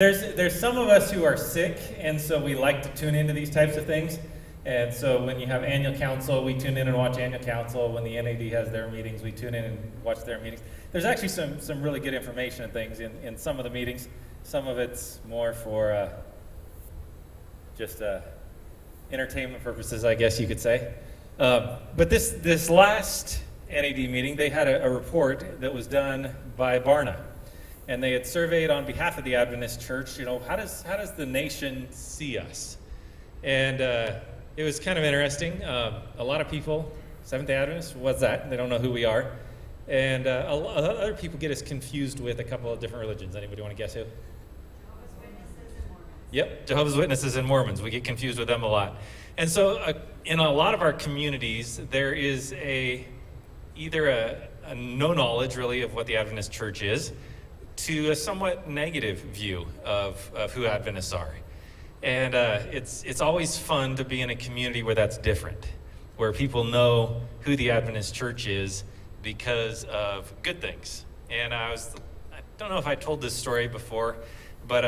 There's some of us who are sick, and so we like to tune into these types of things. And so when you have annual council, we tune in and watch annual council. When the NAD has their meetings, we tune in and watch their meetings. There's actually some really good information and things in some of the meetings. Some of it's more for just entertainment purposes, I guess you could say. But this last NAD meeting, they had a report that was done by Barna. And they had surveyed on behalf of the Adventist Church, how does the nation see us? And it was kind of interesting. A lot of people, Seventh-day Adventists, what's that? They don't know who we are. And a lot of other people get us confused with a couple of different religions. Anybody want to guess who? Jehovah's Witnesses and Mormons. Yep, Jehovah's Witnesses and Mormons. We get confused with them a lot. And so in a lot of our communities, there is either a no knowledge, really, of what the Adventist Church is, to a somewhat negative view of who Adventists are. And it's always fun to be in a community where that's different, where people know who the Adventist Church is because of good things. And I don't know if I told this story before, but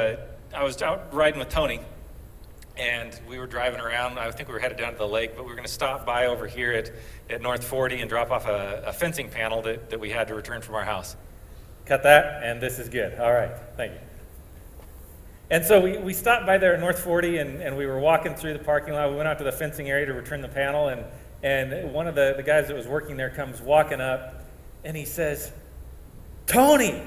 I was out riding with Tony, and we were driving around. I think we were headed down to the lake, but we were going to stop by over here at North 40 and drop off a fencing panel that we had to return from our house. Cut that, and this is good. All right, thank you. And so we stopped by there at North 40, and we were walking through the parking lot. We went out to the fencing area to return the panel, and one of the guys that was working there comes walking up, and he says, "Tony!"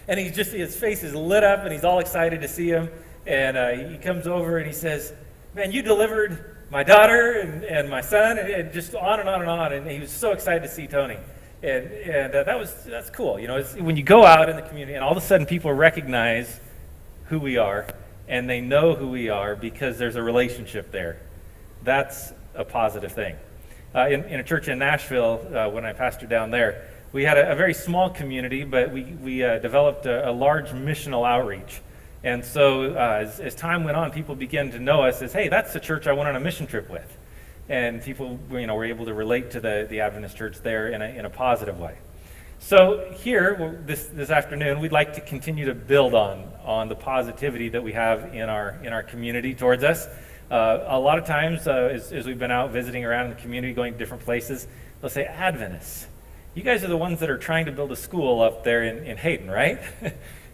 And his face is lit up, and he's all excited to see him. And he comes over, and he says, "Man, you delivered my daughter and my son," and just on and on and on. And he was so excited to see Tony. And that's cool. It's when you go out in the community and all of a sudden people recognize who we are and they know who we are because there's a relationship there. That's a positive thing. In a church in Nashville, when I pastored down there, we had a very small community, but we developed a large missional outreach. And so as time went on, people began to know us as, hey, that's the church I went on a mission trip with. And people, were able to relate to the Adventist Church there in a positive way. So here, this afternoon, we'd like to continue to build on the positivity that we have in our community towards us. A lot of times, as we've been out visiting around in the community, going to different places, they'll say, "Adventists, you guys are the ones that are trying to build a school up there in Hayden, right?"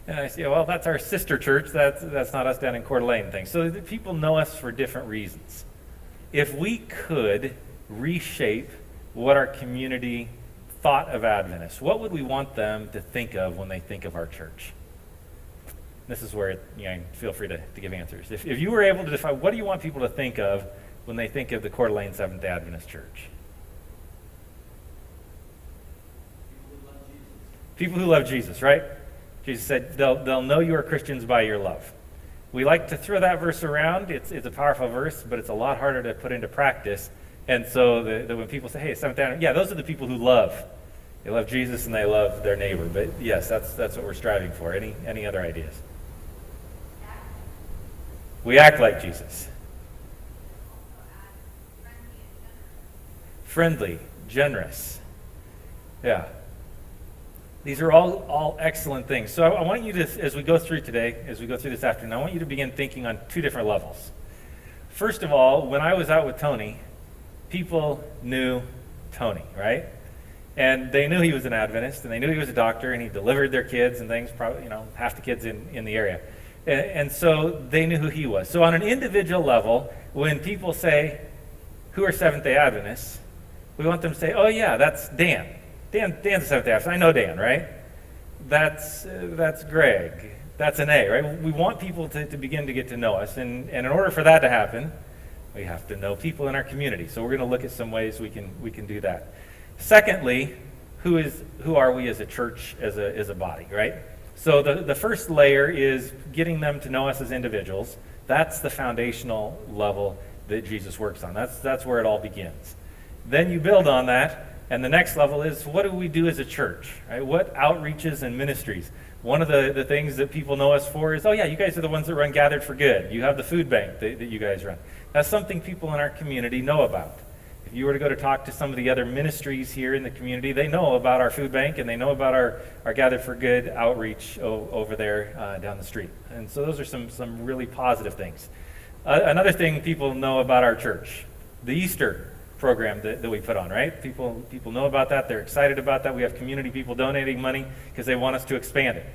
And I say, "Well, that's our sister church. That's not us down in Coeur d'Alene thing." So people know us for different reasons. If we could reshape what our community thought of Adventists, what would we want them to think of when they think of our church? This is where feel free to give answers. If you were able to define, what do you want people to think of when they think of the Coeur d'Alene Seventh-day Adventist Church? People who love Jesus, right? Jesus said, they'll know you are Christians by your love. We like to throw that verse around. It's a powerful verse, but it's a lot harder to put into practice. And so when people say, "Hey, Seventh-day Adventist," yeah, those are the people who love. They love Jesus and they love their neighbor. But yes, that's what we're striving for. Any other ideas? We act like Jesus. Friendly, generous. Yeah. These are all excellent things. So I want you to, as we go through this afternoon, I want you to begin thinking on two different levels. First of all, when I was out with Tony, people knew Tony, right? And they knew he was an Adventist, and they knew he was a doctor, and he delivered their kids and things, probably, half the kids in the area. And so they knew who he was. So on an individual level, when people say, "Who are Seventh-day Adventists?" we want them to say, "Oh yeah, that's Dan. Dan's a Seventh-day Adventist. I know Dan, right? That's Greg. That's an A, right?" We want people to begin to get to know us, and in order for that to happen, we have to know people in our community. So we're going to look at some ways we can do that. Secondly, who are we as a church, as a body, right? So the first layer is getting them to know us as individuals. That's the foundational level that Jesus works on. That's where it all begins. Then you build on that. And the next level is, what do we do as a church? Right? What outreaches and ministries? One of the things that people know us for is, "Oh yeah, you guys are the ones that run Gathered for Good. You have the food bank that you guys run." That's something people in our community know about. If If you were to go to talk to some of the other ministries here in the community, they know about our food bank and they know about our Gather for Good outreach over there down the street. And so those are some really positive things. Another thing people know about our church, the Easter program that we put on, right? People know about that. They're excited about that. We have community people donating money because they want us to expand it.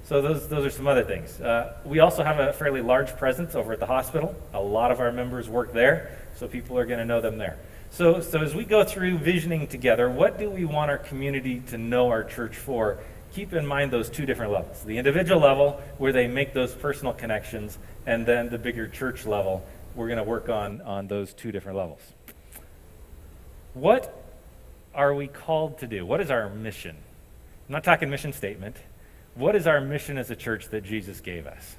So those are some other things. We also have a fairly large presence over at the hospital. A lot of our members work there, so people are going to know them there. So as we go through visioning together, what do we want our community to know our church for? Keep in mind those two different levels. The individual level, where they make those personal connections, and then the bigger church level. We're going to work on those two different levels. What are we called to do? What is our mission? I'm not talking mission statement. What is our mission as a church that Jesus gave us?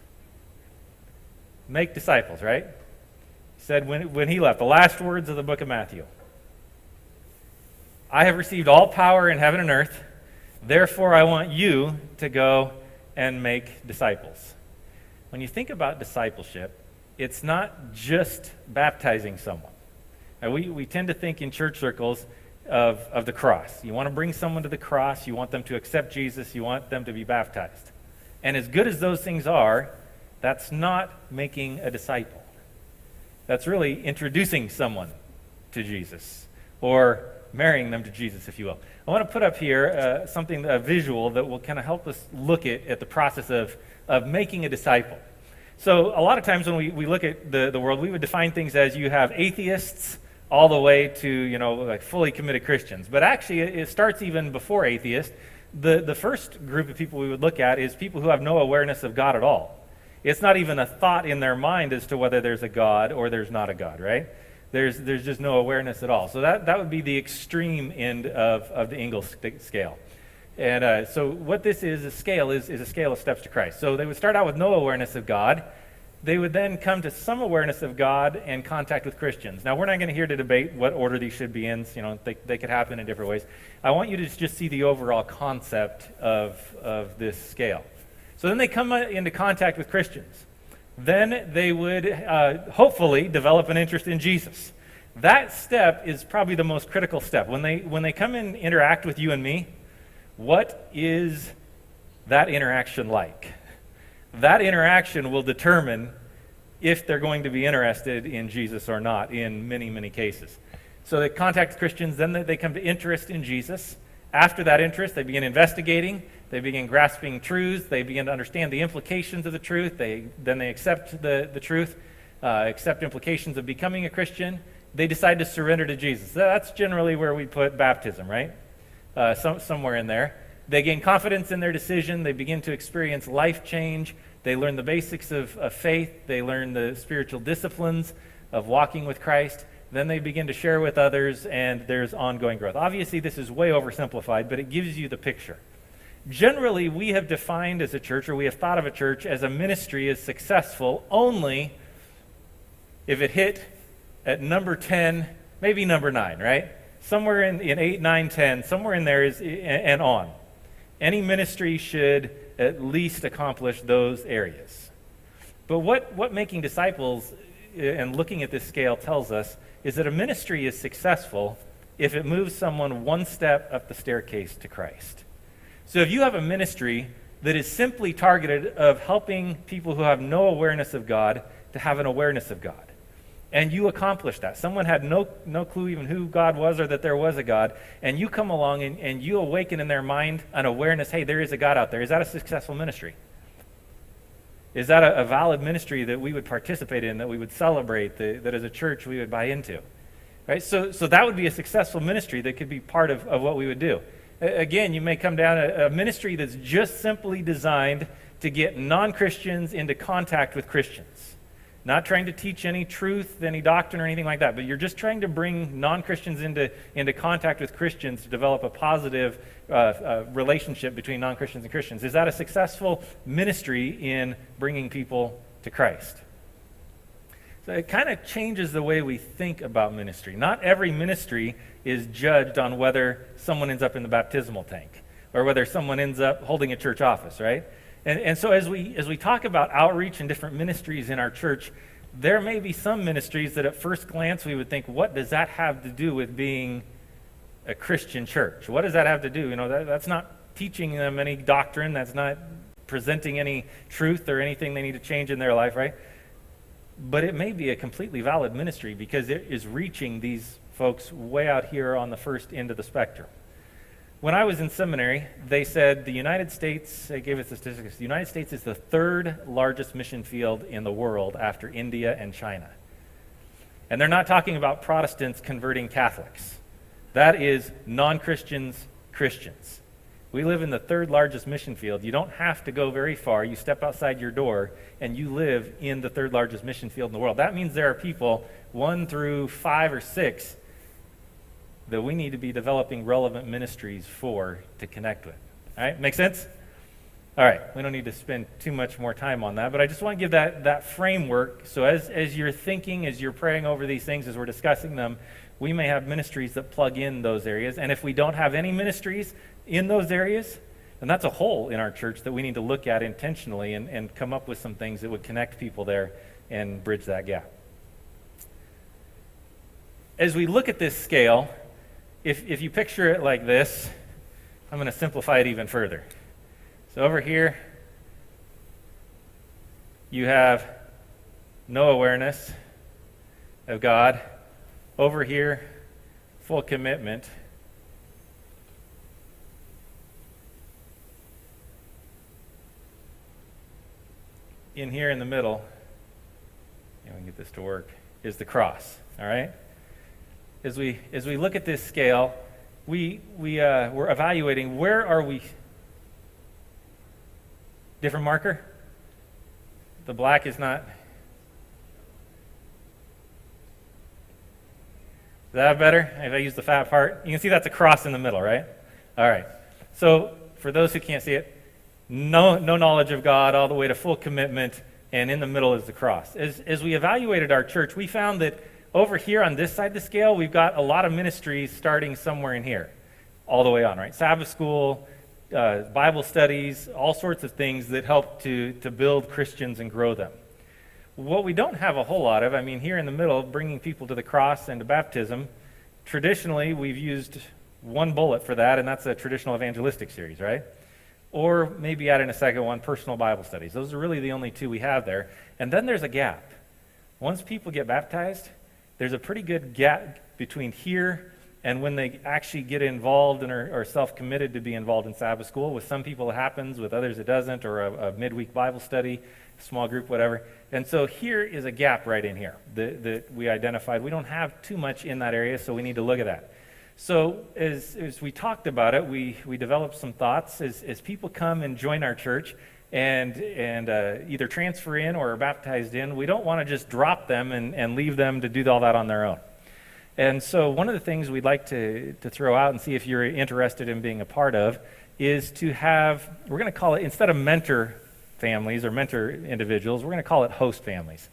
Make disciples, right? He said when he left, the last words of the book of Matthew. I have received all power in heaven and earth. Therefore, I want you to go and make disciples. When you think about discipleship, it's not just baptizing someone. Now, we tend to think in church circles of the cross. You want to bring someone to the cross. You want them to accept Jesus. You want them to be baptized. And as good as those things are, that's not making a disciple. That's really introducing someone to Jesus, or marrying them to Jesus, if you will. I want to put up here a visual that will kind of help us look at the process of making a disciple. So a lot of times when we look at the world, we would define things as you have atheists all the way to, like fully committed Christians. But actually, it starts even before atheists. The first group of people we would look at is people who have no awareness of God at all. It's not even a thought in their mind as to whether there's a God or there's not a God, right? There's just no awareness at all. So that would be the extreme end of the Ingalls scale. And so what this is a scale is a scale of steps to Christ. So they would start out with no awareness of God. They would then come to some awareness of God and contact with Christians. Now, we're not going to here to debate what order these should be in. They could happen in different ways. I want you to just see the overall concept of this scale. So then they come into contact with Christians. Then they would hopefully develop an interest in Jesus. That step is probably the most critical step. When they come and interact with you and me, what is that interaction like? That interaction will determine if they're going to be interested in Jesus or not in many, many cases. So they contact Christians, then they come to interest in Jesus. After that interest, they begin investigating, they begin grasping truths, they begin to understand the implications of the truth, then they accept the truth, accept implications of becoming a Christian. They decide to surrender to Jesus. That's generally where we put baptism, right? Somewhere in there. They gain confidence in their decision. They begin to experience life change. They learn the basics of faith. They learn the spiritual disciplines of walking with Christ. Then they begin to share with others, and there's ongoing growth. Obviously, this is way oversimplified, but it gives you the picture. Generally, we have defined as a church, or we have thought of a church as a ministry as successful only if it hit at number 10, maybe number 9, right? Somewhere in 8, 9, 10, somewhere in there is and on. Any ministry should at least accomplish those areas. But what making disciples and looking at this scale tells us is that a ministry is successful if it moves someone one step up the staircase to Christ. So if you have a ministry that is simply targeted of helping people who have no awareness of God to have an awareness of God, and you accomplish that. Someone had no clue even who God was or that there was a God, and you come along and you awaken in their mind an awareness, hey, there is a God out there. Is that a successful ministry? Is that a valid ministry that we would participate in, that we would celebrate, that as a church we would buy into? Right? So that would be a successful ministry that could be part of what we would do. Again, you may come down a ministry that's just simply designed to get non-Christians into contact with Christians. Not trying to teach any truth, any doctrine, or anything like that, but you're just trying to bring non-Christians into contact with Christians to develop a positive relationship between non-Christians and Christians. Is that a successful ministry in bringing people to Christ? So it kind of changes the way we think about ministry. Not every ministry is judged on whether someone ends up in the baptismal tank or whether someone ends up holding a church office, right? And so as we talk about outreach and different ministries in our church, there may be some ministries that at first glance we would think, what does that have to do with being a Christian church? What does that have to do? You know, that's not teaching them any doctrine. That's not presenting any truth or anything they need to change in their life, right? But it may be a completely valid ministry because it is reaching these folks way out here on the first end of the spectrum. When I was in seminary, they said the United States, they gave us the statistics, the United States is the third largest mission field in the world after India and China. And they're not talking about Protestants converting Catholics. That is non-Christians, Christians. We live in the third largest mission field. You don't have to go very far. You step outside your door and you live in the third largest mission field in the world. That means there are people 1 through 5 or 6 that we need to be developing relevant ministries for to connect with. All right, make sense? All right, we don't need to spend too much more time on that, but I just want to give that framework. So as you're thinking, as you're praying over these things, as we're discussing them, we may have ministries that plug in those areas. And if we don't have any ministries in those areas, then that's a hole in our church that we need to look at intentionally and come up with some things that would connect people there and bridge that gap. As we look at this scale, if you picture it like this, I'm going to simplify it even further. So over here, you have no awareness of God. Over here, full commitment. In here in the middle, we can get this to work, is the cross, all right? As we look at this scale, we're evaluating where are we. Different marker? The black is not. Is that better? If I use the fat part, you can see that's a cross in the middle, right? All right. So for those who can't see it, no knowledge of God, all the way to full commitment, and in the middle is the cross. As we evaluated our church, we found that over here on this side of the scale, we've got a lot of ministries starting somewhere in here, all the way on, right? Sabbath school, Bible studies, all sorts of things that help to build Christians and grow them. What we don't have a whole lot of, I mean, here in the middle, bringing people to the cross and to baptism, traditionally we've used one bullet for that, and that's a traditional evangelistic series, right? Or maybe add in a second one, personal Bible studies. Those are really the only two we have there. And then there's a gap. Once people get baptized, there's a pretty good gap between here and when they actually get involved and are self-committed to be involved in Sabbath school. With some people it happens, with others it doesn't, or a midweek Bible study, small group, whatever. And so here is a gap right in here that we identified. We don't have too much in that area, so we need to look at that. So as we talked about it, we developed some thoughts. As people come and join our church and either transfer in or are baptized in, we don't want to just drop them and leave them to do all that on their own. And so one of the things we'd like to throw out and see if you're interested in being a part of is to have, we're going to call it, instead of mentor families or mentor individuals, we're going to call it host families.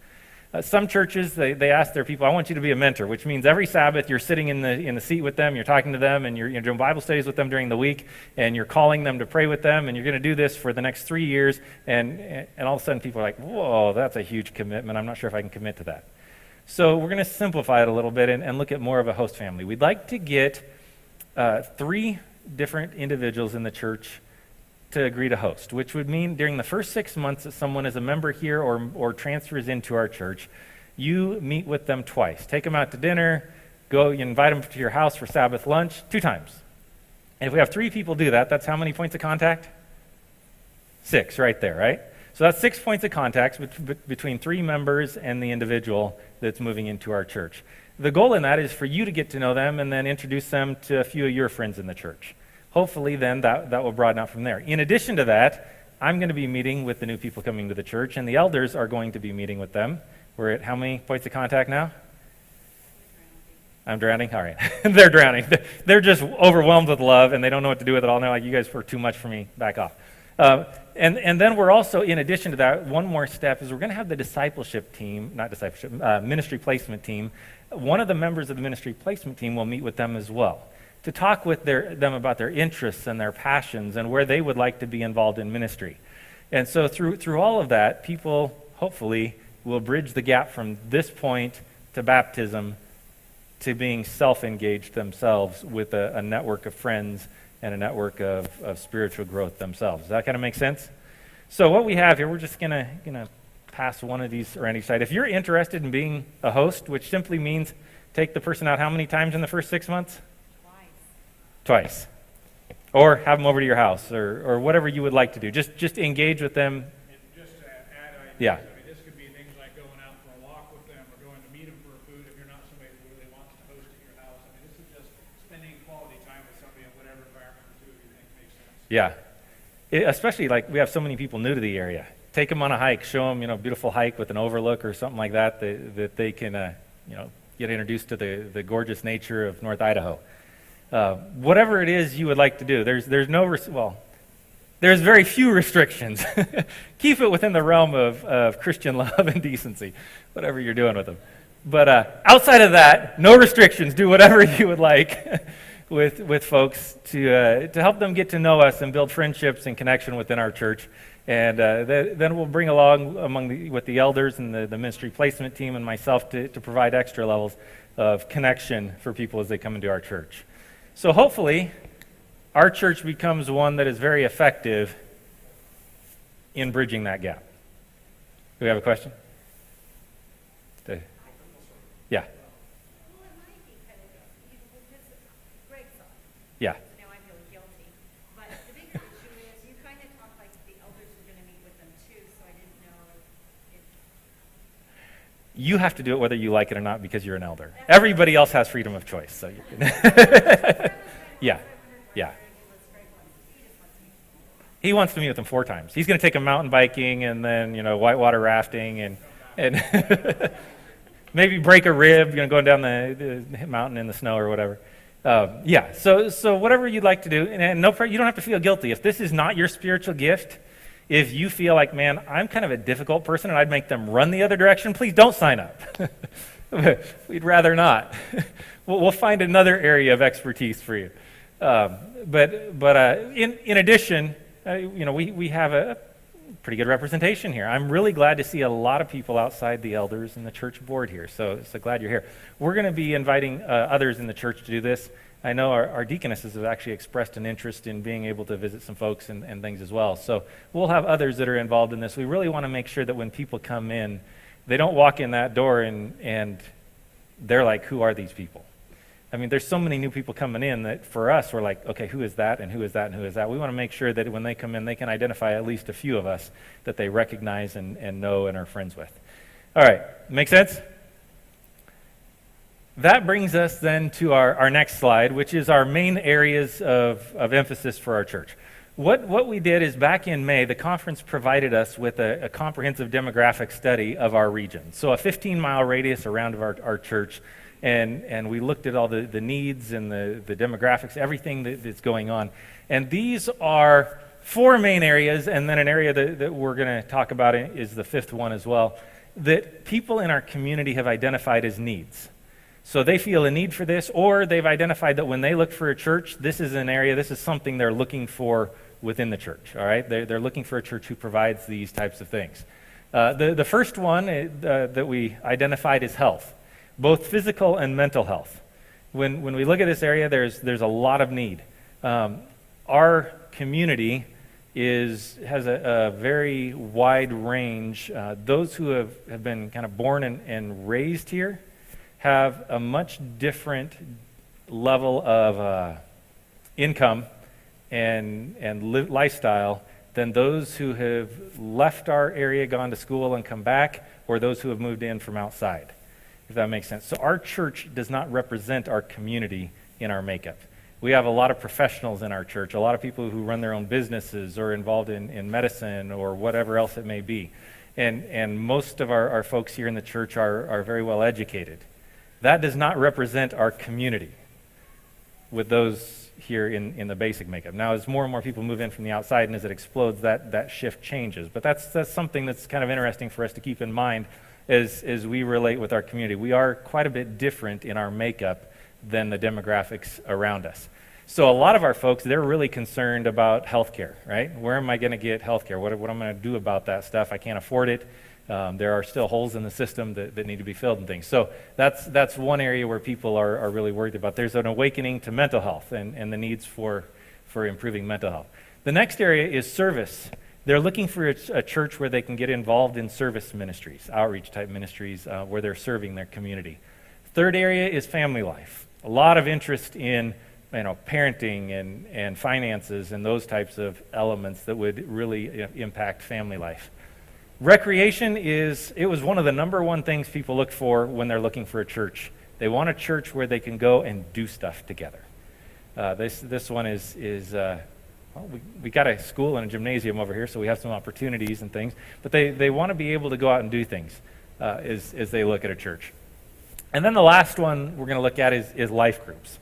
Some churches, they ask their people, I want you to be a mentor, which means every Sabbath you're sitting in the seat with them, you're talking to them, and you're doing Bible studies with them during the week, and you're calling them to pray with them, and you're going to do this for the next 3 years, and all of a sudden people are like, whoa, that's a huge commitment. I'm not sure if I can commit to that. So we're going to simplify it a little bit and look at more of a host family. We'd like to get 3 different individuals in the church to agree to host, which would mean during the first 6 months that someone is a member here or transfers into our church, you meet with them twice. Take them out to dinner, you invite them to your house for Sabbath lunch 2 times. And if we have 3 people do that, that's how many points of contact? 6 right there, right? So that's 6 points of contact between 3 members and the individual that's moving into our church. The goal in that is for you to get to know them and then introduce them to a few of your friends in the church. Hopefully then that will broaden out from there. In addition to that, I'm going to be meeting with the new people coming to the church, and the elders are going to be meeting with them. We're at how many points of contact now? I'm drowning? All right. They're drowning. They're just overwhelmed with love, and they don't know what to do with it all. And they're like, you guys were too much for me. Back off. And then we're also, in addition to that, one more step is we're going to have the discipleship team, ministry placement team. One of the members of the ministry placement team will meet with them as well to talk with them about their interests and their passions and where they would like to be involved in ministry. And so through all of that, people hopefully will bridge the gap from this point to baptism to being self-engaged themselves with a network of friends and a network of spiritual growth themselves. Does that kind of make sense? So what we have here, we're just going to pass one of these around each side. If you're interested in being a host, which simply means take the person out how many times in the first 6 months? Twice. Or have them over to your house, or whatever you would like to do. Just engage with them. And just to add ideas, Yeah. I mean, this could be things like going out for a walk with them or going to meet them for food if you're not somebody who really wants to host at your house. I mean, this is just spending quality time with somebody in whatever environment or two you think makes sense. Yeah. Especially like we have so many people new to the area. Take them on a hike, show them, beautiful hike with an overlook or something like that they can, get introduced to the gorgeous nature of North Idaho. Whatever it is you would like to do, there's very few restrictions. Keep it within the realm of Christian love and decency, whatever you're doing with them. But outside of that, no restrictions. Do whatever you would like with folks to help them get to know us and build friendships and connection within our church. And then we'll bring along with the elders and the ministry placement team and myself to provide extra levels of connection for people as they come into our church. So hopefully, our church becomes one that is very effective in bridging that gap. Do we have a question? Yeah. Well, it might be kind of, because Greg's on, Yeah. so now I feel guilty. But the bigger issue is, you kind of talk like the elders were going to meet with them too, so I didn't know if You have to do it whether you like it or not because you're an elder. Everybody else has freedom of choice. So you can Yeah. Yeah. He wants to meet with them 4 times. He's going to take them mountain biking and then, whitewater rafting and maybe break a rib, going down the mountain in the snow or whatever. Yeah, so whatever you'd like to do, and you don't have to feel guilty. If this is not your spiritual gift, if you feel like, man, I'm kind of a difficult person and I'd make them run the other direction, please don't sign up. We'd rather not. We'll find another area of expertise for you. But in addition, we have a pretty good representation here. I'm really glad to see a lot of people outside the elders and the church board here, so glad you're here. We're going to be inviting others in the church to do this. I know our deaconesses have actually expressed an interest in being able to visit some folks and things as well. So we'll have others that are involved in this. We really want to make sure that when people come in, they don't walk in that door and they're like, who are these people? I mean, there's so many new people coming in that for us, we're like, okay, who is that and who is that and who is that? We want to make sure that when they come in, they can identify at least a few of us that they recognize and know and are friends with. All right, make sense? That brings us then to our next slide, which is our main areas of emphasis for our church. What we did is back in May, the conference provided us with a comprehensive demographic study of our region. So a 15-mile radius around of our church. And we looked at all the needs and the demographics, everything that's going on. And these are 4 main areas, and then an area that we're going to talk about is the 5th one as well, that people in our community have identified as needs. So they feel a need for this, or they've identified that when they look for a church, this is an area, this is something they're looking for within the church, all right? They're looking for a church who provides these types of things. The first one that we identified is health. Both physical and mental health. When we look at this area, there's a lot of need. Our community has a very wide range. Those who have been kind of born and raised here have a much different level of income and lifestyle than those who have left our area, gone to school, and come back, or those who have moved in from outside. If that makes sense. So our church does not represent our community in our makeup. We have a lot of professionals in our church, a lot of people who run their own businesses or involved in medicine or whatever else it may be. And most of our folks here in the church are very well educated. That does not represent our community with those here in the basic makeup. Now, as more and more people move in from the outside and as it explodes, that shift changes. But that's something that's kind of interesting for us to keep in mind as we relate with our community. We are quite a bit different in our makeup than the demographics around us. So a lot of our folks, they're really concerned about health care, right? Where am I going to get health care? What am I going to do about that stuff? I can't afford it. There are still holes in the system that need to be filled and things. So that's one area where people are really worried about. There's an awakening to mental health and the needs for improving mental health. The next area is service. They're looking for a church where they can get involved in service ministries, outreach type ministries, where they're serving their community. Third area is family life. A lot of interest in parenting and finances and those types of elements that would really impact family life. Recreation it was one of the number one things people look for when they're looking for a church. They want a church where they can go and do stuff together. This one is we got a school and a gymnasium over here, so we have some opportunities and things, but they want to be able to go out and do things as they look at a church. And then the last one we're going to look at is life groups.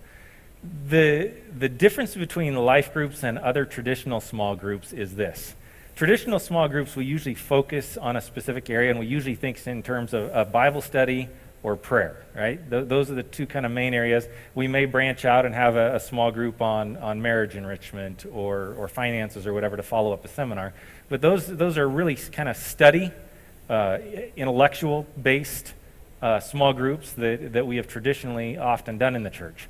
The difference between life groups and other traditional small groups is this. Traditional small groups, we usually focus on a specific area, and we usually think in terms of Bible study or prayer, right? Those are the two kind of main areas. We may branch out and have a small group on marriage enrichment or finances or whatever to follow up a seminar. But those are really kind of study, intellectual-based small groups that we have traditionally often done in the church.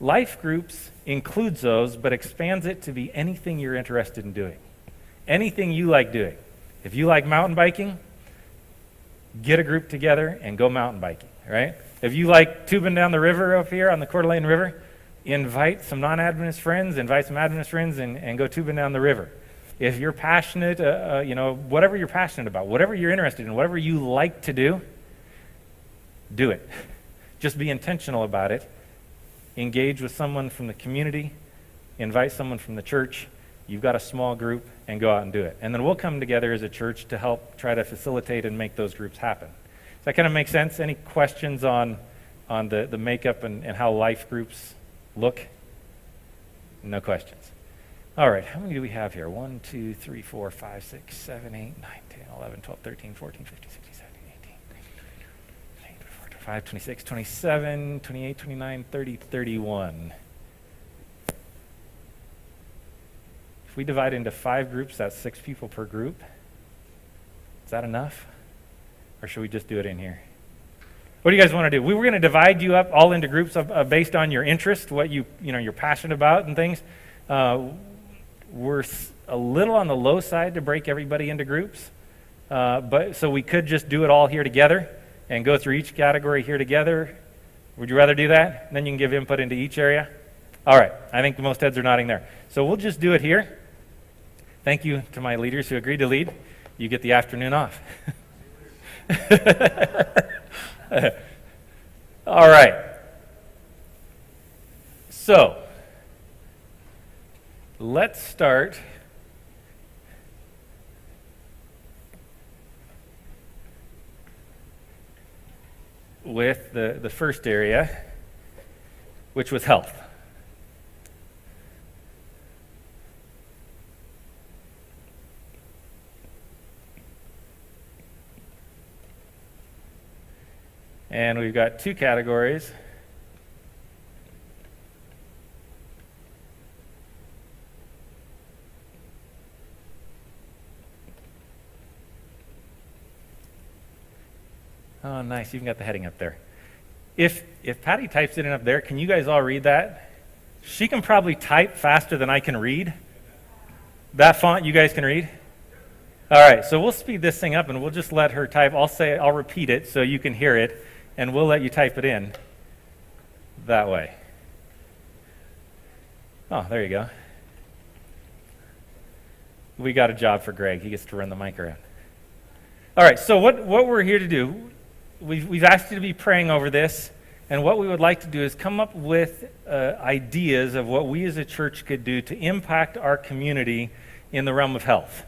Life groups includes those, but expands it to be anything you're interested in doing. Anything you like doing. If you like mountain biking, get a group together and go mountain biking, right? If you like tubing down the river up here on the Coeur d'Alene River, invite some non-Adventist friends, invite some Adventist friends, and go tubing down the river. If you're passionate, whatever you're passionate about, whatever you're interested in, whatever you like to do it. Just be intentional about it. Engage with someone from the community, invite someone from the church. You've got a small group, and go out and do it. And then we'll come together as a church to help try to facilitate and make those groups happen. Does that kind of make sense? Any questions on the makeup and how life groups look? No questions. All right, how many do we have here? 1, 2, 3, 4, 5, 6, 7, 8, 9, 10, 11, 12, 13, 14, 15, 16, 17, 18, 25, 26, 27, 28, 29, 30, 31. If we divide into 5 groups, that's 6 people per group. Is that enough? Or should we just do it in here? What do you guys want to do? We were going to divide you up all into groups based on your interest, what you're passionate about and things. We're a little on the low side to break everybody into groups. But so we could just do it all here together and go through each category here together. Would you rather do that? And then you can give input into each area. All right. I think most heads are nodding there. So we'll just do it here. Thank you to my leaders who agreed to lead. You get the afternoon off. All right. So, let's start with the first area, which was health. And we've got 2 categories. Oh, nice. You even got the heading up there. If Patty types it in up there, can you guys all read that? She can probably type faster than I can read. That font you guys can read? All right, so we'll speed this thing up and we'll just let her type. I'll repeat it so you can hear it. And we'll let you type it in that way. Oh, there you go. We got a job for Greg. He gets to run the mic around. All right, so what we're here to do, we've asked you to be praying over this, and what we would like to do is come up with ideas of what we as a church could do to impact our community in the realm of health.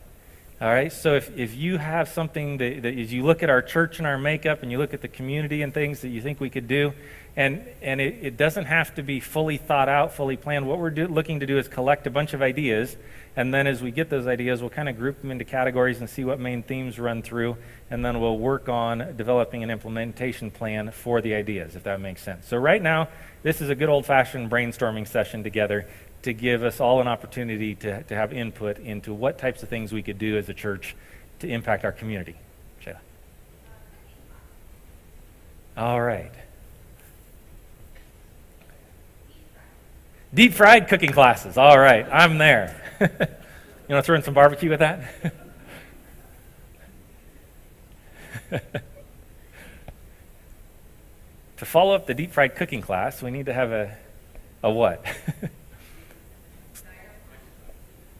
All right, so if you have something that as you look at our church and our makeup and you look at the community and things that you think we could do, and it doesn't have to be fully thought out, fully planned. What we're looking to do is collect a bunch of ideas, and then as we get those ideas, we'll kind of group them into categories and see what main themes run through, and then we'll work on developing an implementation plan for the ideas, if that makes sense. So right now, this is a good old-fashioned brainstorming session together to give us all an opportunity to have input into what types of things we could do as a church to impact our community. Shayla. All right. Deep fried cooking classes. All right, I'm there. You want to throw in some barbecue with that? To follow up the deep fried cooking class, we need to have a what?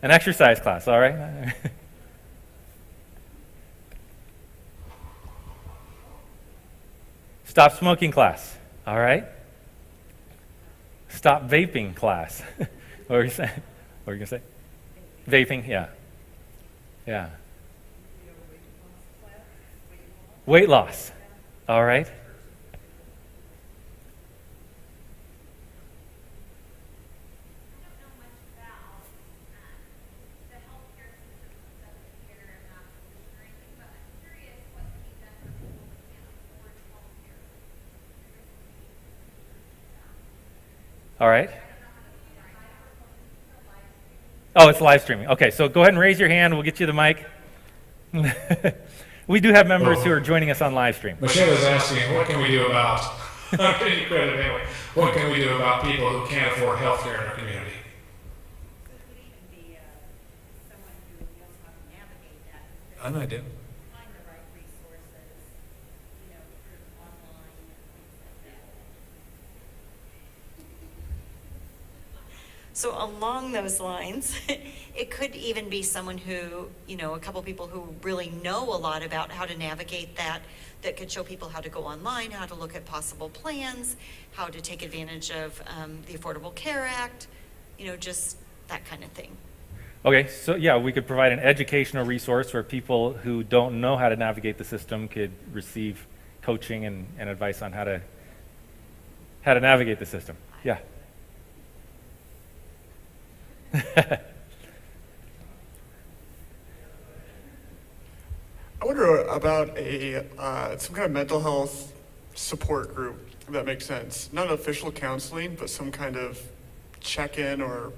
An exercise class, all right? Stop smoking class, all right? Stop vaping class. What were you saying? What were you going to say? Vaping, yeah. Yeah. Weight loss, all right? All right. Oh, it's live streaming. Okay, so go ahead and raise your hand. We'll get you the mic. We do have members who are joining us on live stream. Michelle is asking, what can we do about, I'm getting credit anyway, what can we do about people who can't afford health care in our community? So it could even be someone who knows how to navigate that. An idea. Find the right resources, through online and things like that. So along those lines, it could even be someone who, a couple people who really know a lot about how to navigate that could show people how to go online, how to look at possible plans, how to take advantage of the Affordable Care Act, just that kind of thing. Okay, so yeah, we could provide an educational resource where people who don't know how to navigate the system could receive coaching and advice on how to navigate the system. Yeah. I wonder about some kind of mental health support group, if that makes sense. Not official counseling, but some kind of check-in or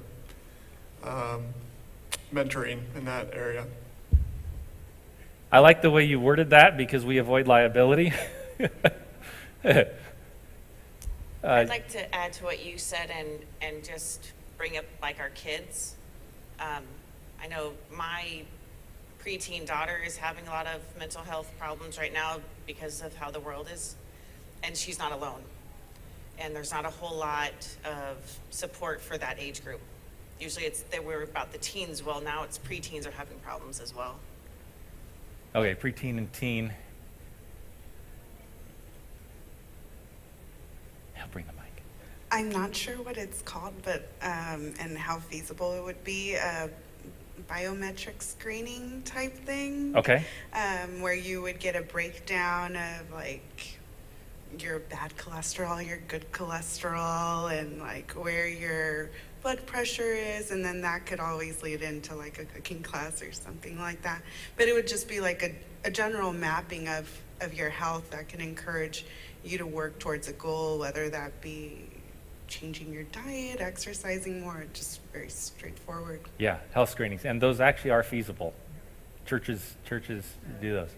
mentoring in that area. I like the way you worded that because we avoid liability. I'd like to add to what you said and just bring up like our kids. I know my preteen daughter is having a lot of mental health problems right now because of how the world is, and she's not alone. And there's not a whole lot of support for that age group. Usually we're about the teens. Well, now it's preteens are having problems as well. Okay, preteen and teen. I'll bring the mic. I'm not sure what it's called, but and how feasible it would be, a biometric screening type thing. Okay. Where you would get a breakdown of like your bad cholesterol, your good cholesterol, and like where your blood pressure is, and then that could always lead into like a cooking class or something like that. But it would just be like a general mapping of your health that can encourage you to work towards a goal, whether that be changing your diet, exercising more, just very straightforward. Yeah, health screenings, and those actually are feasible. Churches do those.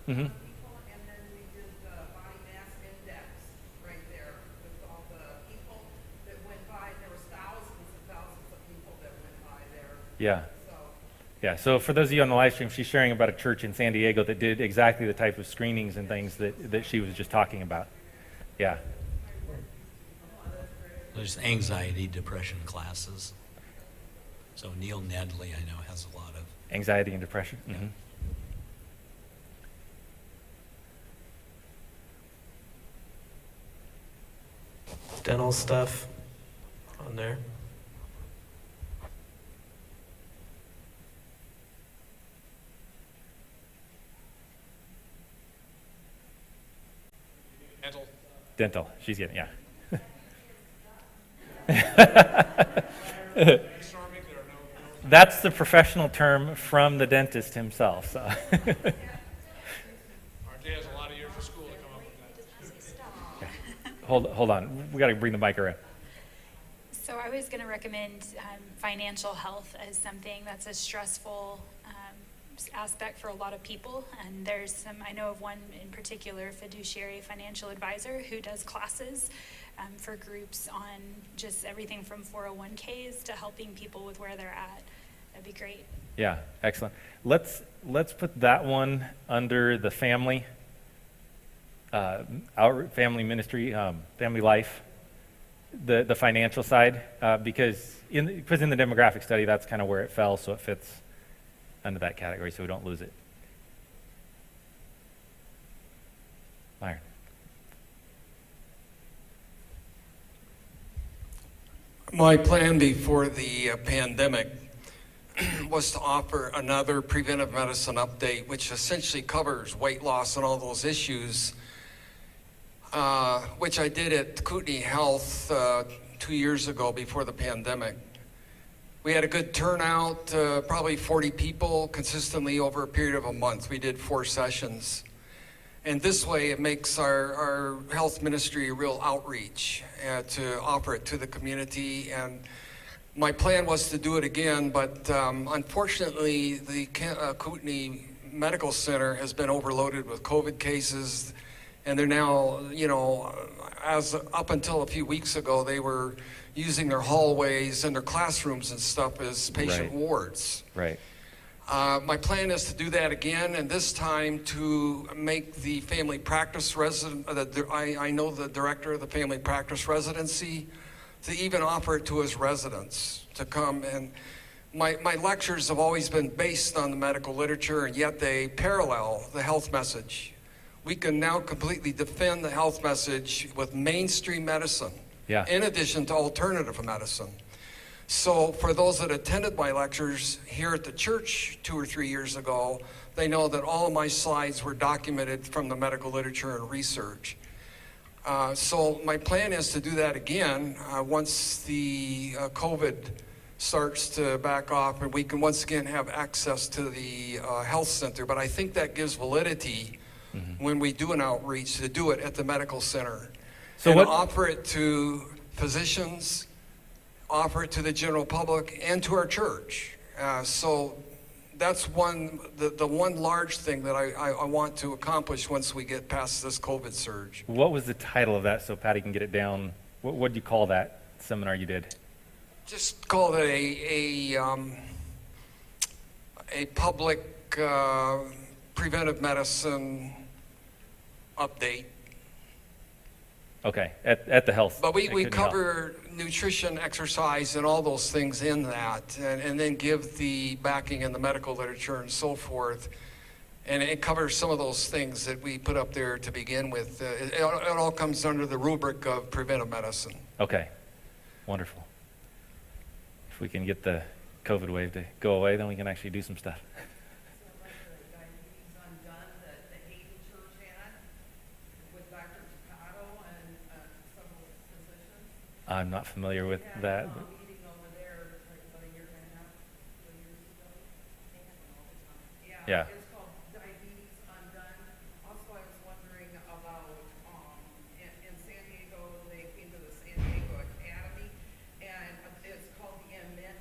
Mm-hmm. And then we did the body mass index right there with all the people that went by. There was thousands of people that went by there. Yeah. Yeah, so for those of you on the live stream, she's sharing about a church in San Diego that did exactly the type of screenings and things that she was just talking about. Yeah. There's anxiety, depression classes. So Neil Nedley, I know, has a lot of Anxiety and depression. Yeah. Mm-hmm. dental stuff on there. Dental. She's getting, yeah. That's the professional term from the dentist himself. So. RJ has a lot of years of school to come up with that. hold on. We got to bring the mic around. So I was going to recommend financial health as something that's a stressful aspect for a lot of people. And there's some, I know of one in particular, fiduciary financial advisor, who does classes for groups on just everything from 401ks to helping people with where they're at. That'd be great. Yeah, excellent. Let's put that one under the family, our family ministry, family life, the financial side, because in the demographic study, that's kind of where it fell, so it fits under that category, so we don't lose it. Myron. My plan before the pandemic was to offer another preventive medicine update, which essentially covers weight loss and all those issues, which I did at Kootenai Health 2 years ago before the pandemic. We had a good turnout, probably 40 people consistently over a period of a month. We did 4 sessions. And this way it makes our health ministry a real outreach to offer it to the community. And my plan was to do it again, but unfortunately the Kootenai Medical Center has been overloaded with COVID cases. And they're now, as up until a few weeks ago, they were using their hallways and their classrooms and stuff as patient wards. Right. My plan is to do that again, and this time to make the family practice resident, I know the director of the family practice residency, to even offer it to his residents to come. And my lectures have always been based on the medical literature, and yet they parallel the health message. We can now completely defend the health message with mainstream medicine, in addition to alternative medicine. So for those that attended my lectures here at the church 2 or 3 years ago, they know that all of my slides were documented from the medical literature and research. So my plan is to do that again once the COVID starts to back off and we can once again have access to the health center. But I think that gives validity when we do an outreach to do it at the medical center. So and offer it to physicians, offer it to the general public and to our church. So that's the one large thing that I want to accomplish once we get past this COVID surge. What was the title of that so Patty can get it down? What do you call that seminar you did? Just call it a public preventive medicine update. Okay, at the health. But we cover nutrition, exercise, and all those things in that, and then give the backing in the medical literature and so forth. And it covers some of those things that we put up there to begin with. It all comes under the rubric of preventive medicine. Okay, wonderful. If we can get the COVID wave to go away, then we can actually do some stuff. I'm not familiar with that. Yeah. It's called Diabetes Undone. Also, I was wondering about, in San Diego, they came to the San Diego Academy, and it's called the Amend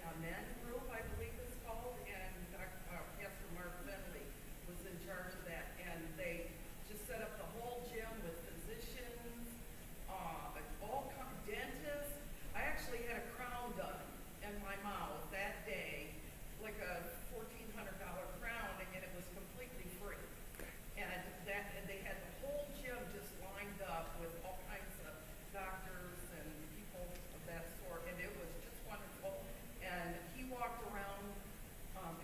Group, I believe it's called, and Pastor Mark Finley was in charge of that, and they just set up the whole gym with physicians, all dentists. I actually had a crown done in my mouth that day, like a $1,400 crown, and it was completely free. And they had the whole gym just lined up with all kinds of doctors and people of that sort, and it was just wonderful. And he walked around,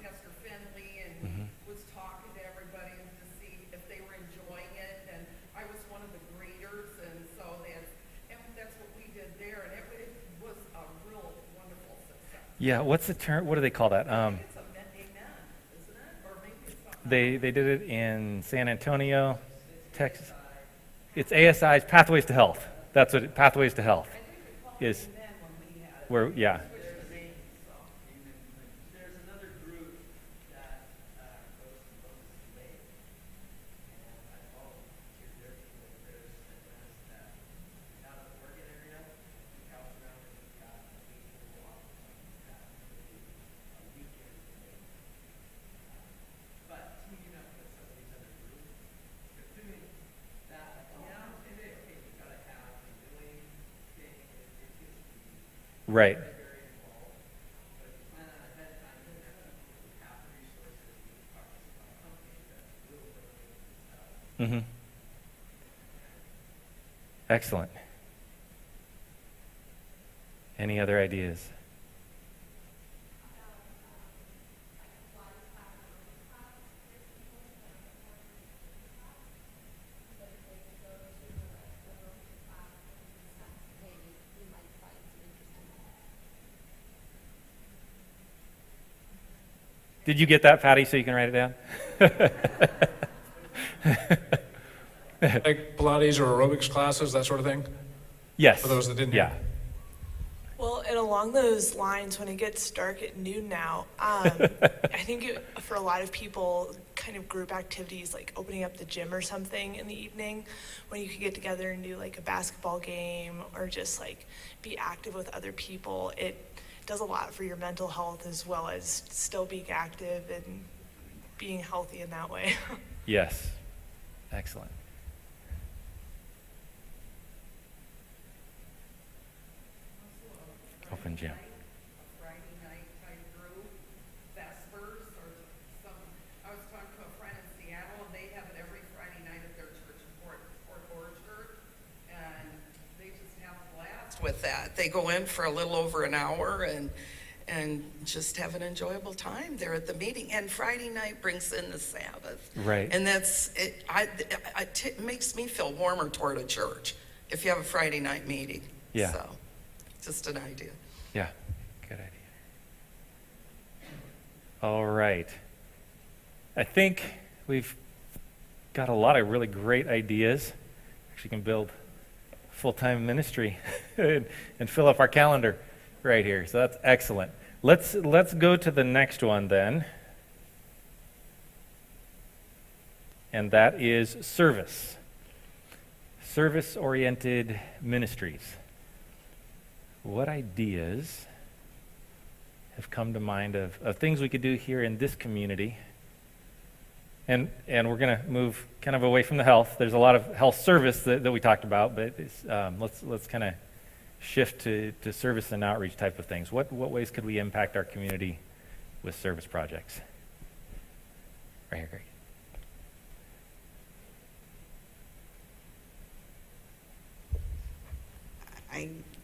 Pastor Finley, and was talking to everybody to see if they were enjoying it. And I was one of the greeters, and so that's what we did there, and it was a real wonderful success. Yeah, what's the term? What do they call that? It's a Amen, isn't it? Or maybe it's something. They did it in San Antonio, Texas. It's ASI's Pathways to Health. That's what Pathways to Health is. Where There's another group that goes to focus late, and I follow their people. There's that Right. very involved. But if you plan that ahead of time, you're going to have the resources. You can talk to a company that will really Mm-hmm. Excellent. Any other ideas? Did you get that, Patty, so you can write it down? Like Pilates or aerobics classes, that sort of thing? Yes. For those that didn't Yeah. hear. Well, and along those lines, when it gets dark at noon now, I think for a lot of people, kind of group activities like opening up the gym or something in the evening, when you could get together and do like a basketball game or just like be active with other people, it does a lot for your mental health as well as still being active and being healthy in that way. Yes. Excellent. Open gym. Friday night type group, Vespers or some, I was talking to a friend in Seattle and they have it every Friday night at their church in Fort Orchard. And they just have a blast with that. They go in for a little over an hour and just have an enjoyable time there at the meeting. And Friday night brings in the Sabbath. Right. And that's, it makes me feel warmer toward a church if you have a Friday night meeting. Yeah. So, just an idea. Yeah. Good idea. All right. I think we've got a lot of really great ideas. Actually can build full-time ministry and fill up our calendar right here. So that's excellent. Let's go to the next one then. And that is service. Service-oriented ministries. What ideas have come to mind of things we could do here in this community? And we're going to move kind of away from the health. There's a lot of health service that we talked about, but let's kind of shift to service and outreach type of things. What ways could we impact our community with service projects? Right here, Greg.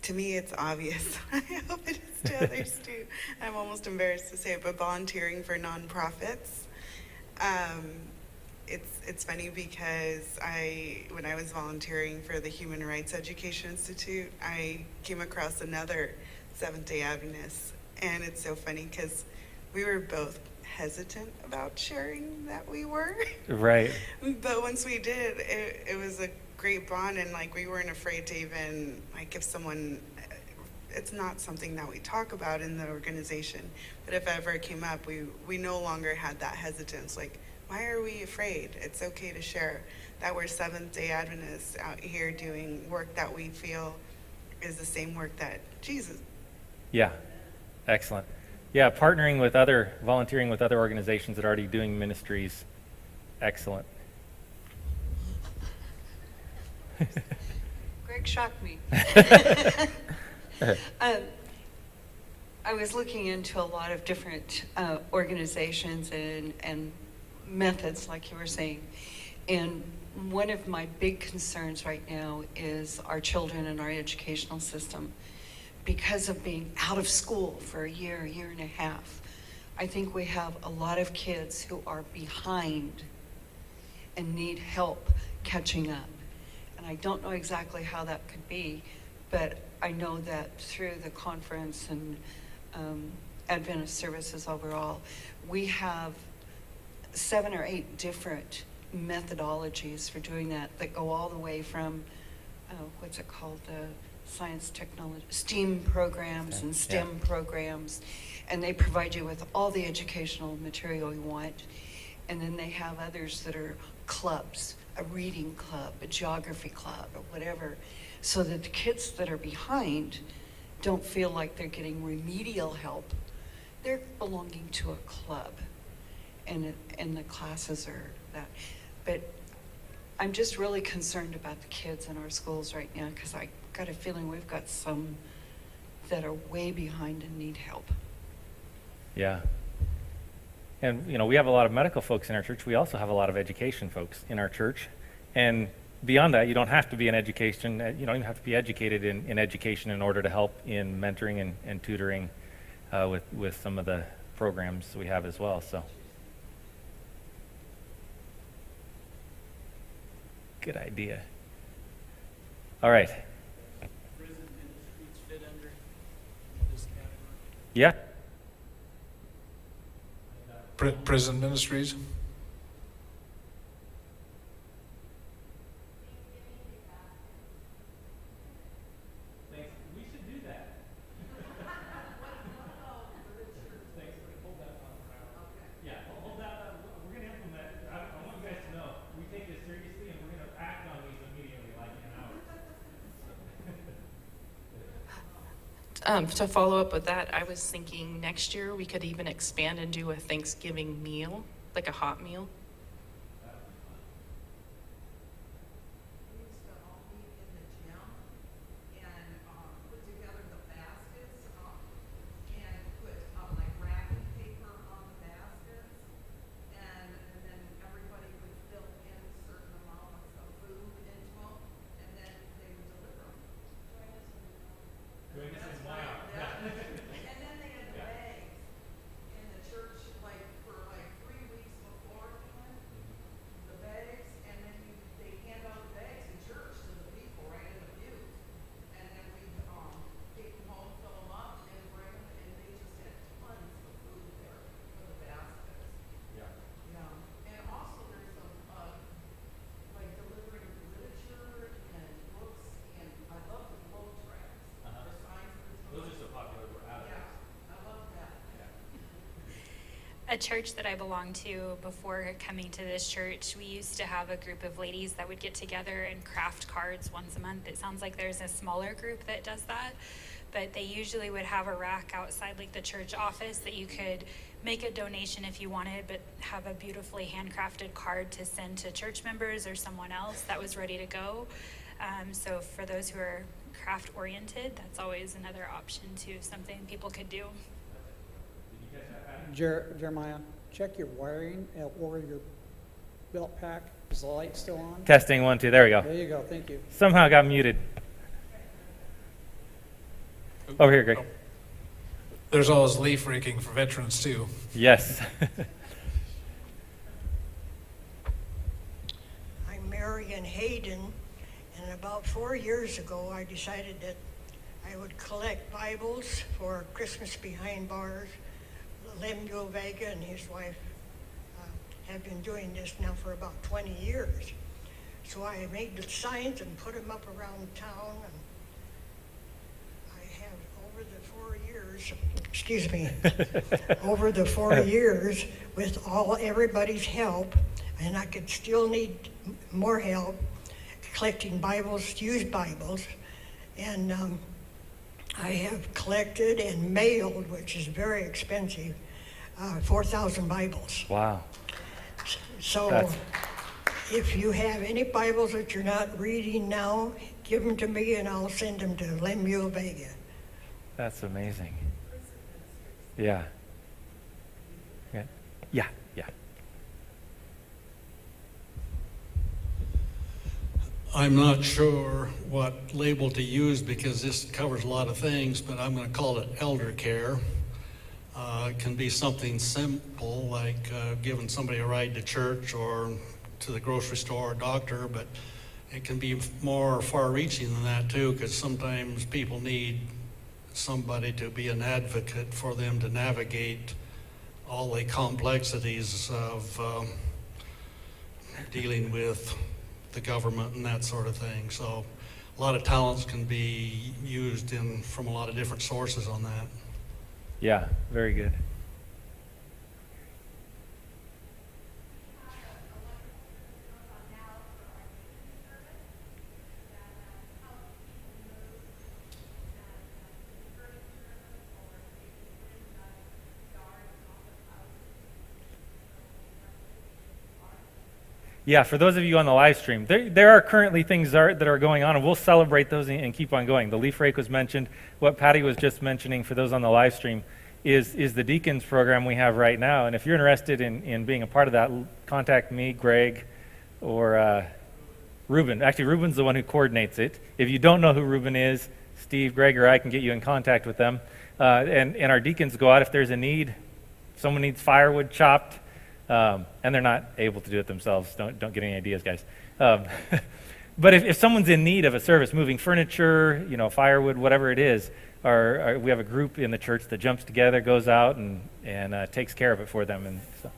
To me, it's obvious. I hope it is to others too. I'm almost embarrassed to say it, but volunteering for nonprofits. It's funny because when I was volunteering for the Human Rights Education Institute, I came across another Seventh-day Adventist, and it's so funny because we were both hesitant about sharing that we were. Right. But once we did, it was a great bond, and like we weren't afraid to even like if someone, it's not something that we talk about in the organization, but if ever it came up, we no longer had that hesitance. Like, why are we afraid? It's okay to share that we're Seventh-day Adventists out here doing work that we feel is the same work that Jesus. Yeah, excellent. Yeah, volunteering with other organizations that are already doing ministries. Excellent. Greg shocked me. I was looking into a lot of different organizations and methods, like you were saying. And one of my big concerns right now is our children and our educational system. Because of being out of school for a year and a half, I think we have a lot of kids who are behind and need help catching up. And I don't know exactly how that could be, but I know that through the conference and Adventist services overall, we have 7 or 8 different methodologies for doing that go all the way from, what's it called, science, technology, STEAM programs and STEM programs, and they provide you with all the educational material you want. And then they have others that are clubs, a reading club, a geography club, or whatever, so that the kids that are behind don't feel like they're getting remedial help. They're belonging to a club, and the classes are that. But I'm just really concerned about the kids in our schools right now, because I got a feeling we've got some that are way behind and need help. Yeah. And, we have a lot of medical folks in our church. We also have a lot of education folks in our church. And beyond that, you don't have to be in education. You don't even have to be educated in education in order to help in mentoring and tutoring with some of the programs we have as well. So, good idea. All right. Prison industries fit under this category? Yeah. Prison ministries. We should do that. Yeah, hold that. We're going to implement. I want you guys to know we take this seriously, and we're going to act on these immediately, like in hours. To follow up with that, I was thinking next year we could even expand and do a Thanksgiving meal, like a hot meal. We used to all meet in the gym and put together the baskets and put like wrapping paper on the baskets, and then everybody would fill in certain amounts of food into them, and then they would deliver them. Join us in Wow. And then they had the bags in the church, like for like 3 weeks beforehand, the bags, and then they hand out the bags in church to the people right in the pews. And then we'd take them home, fill them up, and bring them, and they just had tons of food there for the baskets. Yeah. Yeah, and also there's some, like delivering literature and books, and I love the globe tracts, the signs of the times. Those are so popular for adults. Yeah, I love that. A church that I belonged to before coming to this church, we used to have a group of ladies that would get together and craft cards once a month. It sounds like there's a smaller group that does that, but they usually would have a rack outside like the church office that you could make a donation if you wanted, but have a beautifully handcrafted card to send to church members or someone else that was ready to go. So for those who are craft oriented, that's always another option too, something people could do. Jeremiah, check your wiring or your belt pack. Is the light still on? Testing 1, 2. There we go. There you go. Thank you. Somehow got muted. Over here, Greg. There's always leaf raking for veterans too. Yes. I'm Marion Hayden, and about 4 years ago I decided that I would collect Bibles for Christmas Behind Bars. Lemuel Vega and his wife have been doing this now for about 20 years. So I made the signs and put them up around town, and I have over the 4 years, excuse me, over the 4 years with everybody's help, and I could still need more help collecting Bibles, used Bibles, and I have collected and mailed, which is very expensive, 4,000 Bibles. Wow. So if you have any Bibles that you're not reading now, give them to me and I'll send them to Lemuel Vega. That's amazing. Yeah. Yeah. Yeah. Yeah. I'm not sure what label to use because this covers a lot of things, but I'm going to call it elder care. It can be something simple like giving somebody a ride to church or to the grocery store or doctor, but it can be more far-reaching than that too, because sometimes people need somebody to be an advocate for them to navigate all the complexities of dealing with the government and that sort of thing. So a lot of talents can be used from a lot of different sources on that. Yeah, very good. Yeah, for those of you on the live stream, there are currently things that are going on, and we'll celebrate those and keep on going. The leaf rake was mentioned. What Patty was just mentioning for those on the live stream is the Deacons program we have right now. And if you're interested in being a part of that, contact me, Greg, or Ruben. Actually, Ruben's the one who coordinates it. If you don't know who Ruben is, Steve, Greg, or I can get you in contact with them. And our deacons go out if there's a need. Someone needs firewood chopped. And they're not able to do it themselves. Don't get any ideas, guys. But if someone's in need of a service, moving furniture, firewood, whatever it is, we have a group in the church that jumps together, goes out, and takes care of it for them. And so.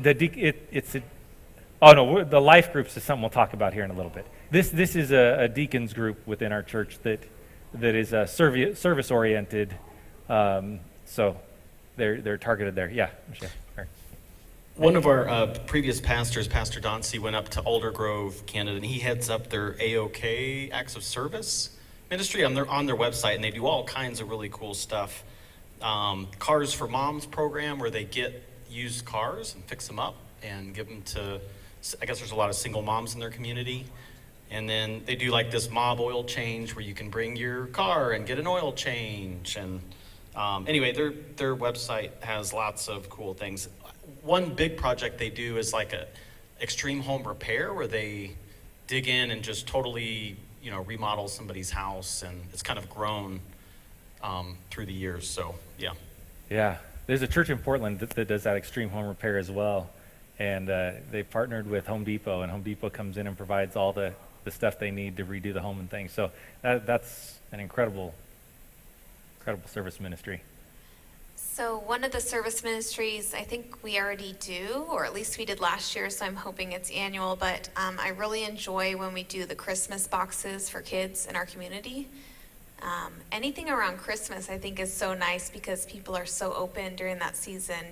The life groups is something we'll talk about here in a little bit. This is a deacons group within our church that is service oriented. So they're targeted there. Yeah, Michelle. Right. One of our previous pastors, Pastor Dauncey, went up to Alder Grove, Canada, and he heads up their AOK, Acts of Service ministry on their website, and they do all kinds of really cool stuff. Cars for Moms program, where they get used cars and fix them up and give them to, I guess there's a lot of single moms in their community. And then they do like this mob oil change where you can bring your car and get an oil change. And anyway, their website has lots of cool things. One big project they do is like a extreme home repair where they dig in and just totally, remodel somebody's house, and it's kind of grown through the years. So yeah. Yeah, there's a church in Portland that does that extreme home repair as well, and they partnered with Home Depot, and Home Depot comes in and provides all the stuff they need to redo the home and things. So that's an incredible service ministry. So one of the service ministries I think we already do, or at least we did last year, so I'm hoping it's annual, but I really enjoy when we do the Christmas boxes for kids in our community. Anything around Christmas I think is so nice because people are so open during that season,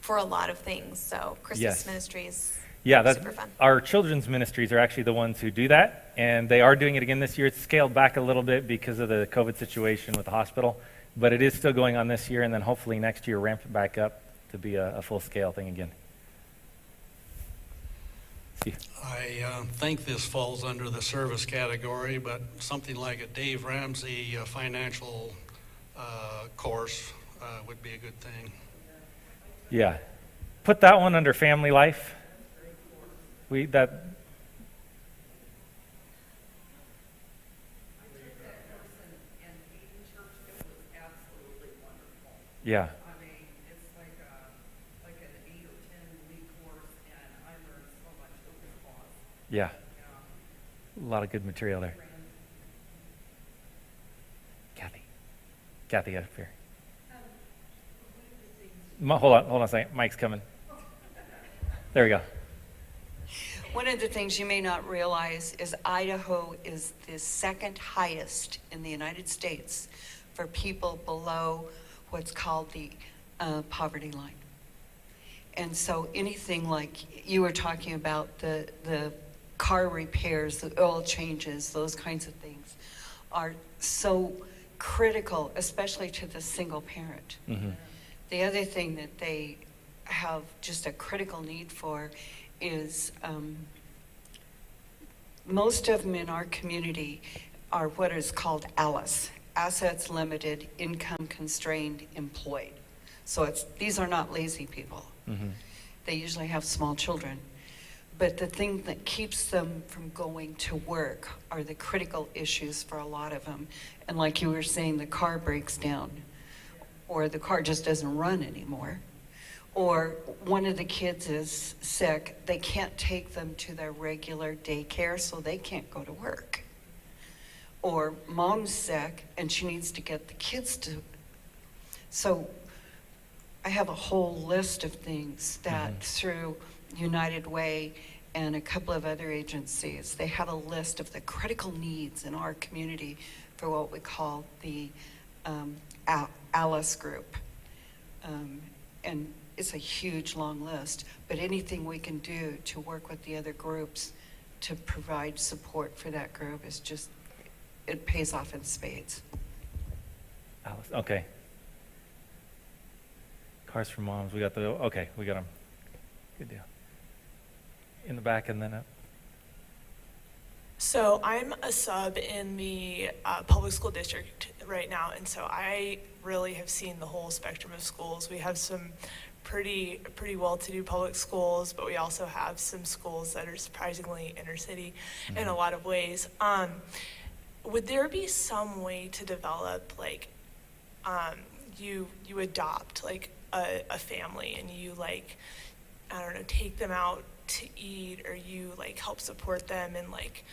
for a lot of things. So Christmas ministries. Yeah, that's super fun. Our children's ministries are actually the ones who do that, and they are doing it again this year. It's scaled back a little bit because of the COVID situation with the hospital, but it is still going on this year, and then hopefully next year ramp it back up to be a full-scale thing again. I think this falls under the service category, but something like a Dave Ramsey financial course would be a good thing. Yeah. Put that one under family life. Yeah. I mean, it's like an 8 or 10 week course, and I learned so much with this class. Yeah. A lot of good material there. Kathy up here. Hold on a second. Mike's coming. There we go. One of the things you may not realize is Idaho is the second highest in the United States for people below what's called the poverty line. And so anything like you were talking about, the car repairs, the oil changes, those kinds of things are so critical, especially to the single parent. Mm-hmm. The other thing that they have just a critical need for is most of them in our community are what is called ALICE, Assets Limited, Income Constrained Employed. So these are not lazy people. Mm-hmm. They usually have small children. But the thing that keeps them from going to work are the critical issues for a lot of them. And like you were saying, the car breaks down, or the car just doesn't run anymore. Or one of the kids is sick, they can't take them to their regular daycare, so they can't go to work. Or mom's sick and she needs to get the kids to. So I have a whole list of things that through United Way and a couple of other agencies, they have a list of the critical needs in our community for what we call the ALICE group. And it's a huge, long list, but anything we can do to work with the other groups to provide support for that group is just, it pays off in spades. Alice, okay. Cars for Moms. We got we got them. Good deal. In the back and then up. So I'm a sub in the public school district right now, and so I really have seen the whole spectrum of schools. We have some pretty well-to-do public schools, but we also have some schools that are surprisingly inner city in a lot of ways. Would there be some way to develop, like, you adopt like a family and you, like, I don't know, take them out to eat, or you like help support them in like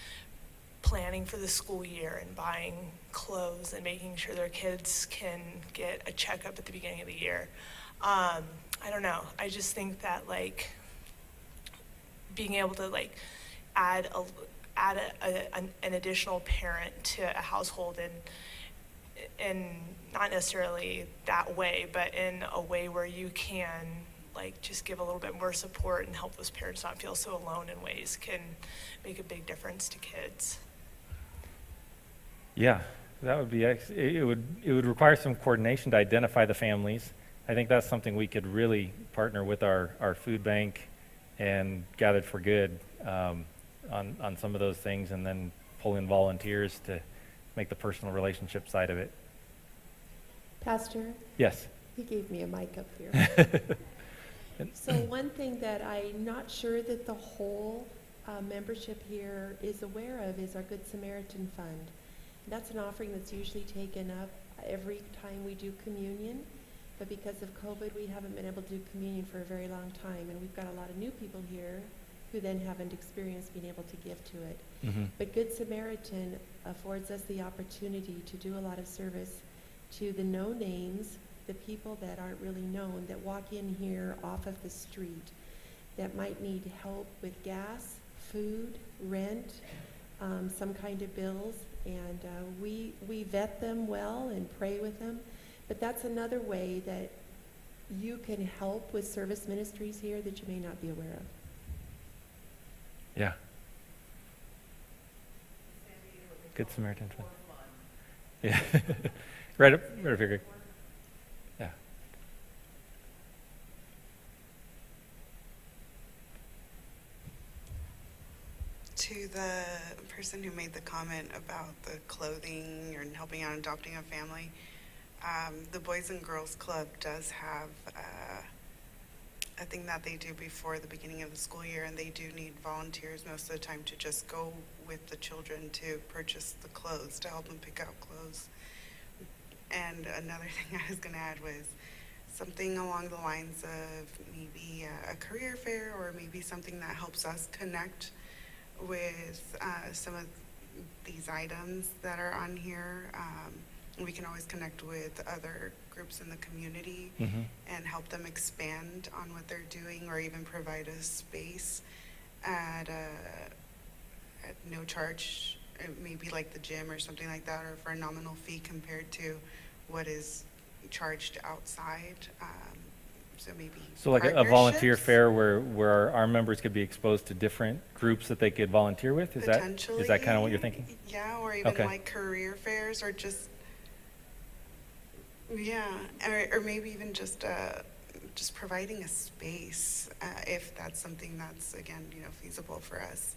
planning for the school year and buying clothes and making sure their kids can get a checkup at the beginning of the year? I don't know. I just think that like being able to like add an additional parent to a household and not necessarily that way, but in a way where you can like just give a little bit more support and help those parents not feel so alone in ways can make a big difference to kids. Yeah, that would be, it would require some coordination to identify the families. I think that's something we could really partner with our food bank and Gathered for Good on some of those things, and then pull in volunteers to make the personal relationship side of it. Pastor? Yes. He gave me a mic up here. So one thing that I'm not sure that the whole membership here is aware of is our Good Samaritan Fund. That's an offering that's usually taken up every time we do communion, but because of COVID, we haven't been able to do communion for a very long time, and we've got a lot of new people here who then haven't experienced being able to give to it. Mm-hmm. But Good Samaritan affords us the opportunity to do a lot of service to the no-names, the people that aren't really known, that walk in here off of the street, that might need help with gas, food, rent, some kind of bills, and we vet them well and pray with them. But that's another way that you can help with service ministries here that you may not be aware of. Yeah. Good Samaritan Fund. Yeah. right up here, Greg. Yeah. To the person who made the comment about the clothing and helping out adopting a family, the Boys and Girls Club does have a thing that they do before the beginning of the school year, and they do need volunteers most of the time to just go with the children to purchase the clothes, to help them pick out clothes. And another thing I was going to add was something along the lines of maybe a career fair, or maybe something that helps us connect with some of these items that are on here. We can always connect with other groups in the community and help them expand on what they're doing, or even provide a space at no charge, maybe like the gym or something like that, or for a nominal fee compared to what is charged outside. So like a volunteer fair where our members could be exposed to different groups that they could volunteer with? Is that kind of what you're thinking? Yeah, or even like career fairs, or just or maybe even just providing a space, if that's something that's, again, feasible for us.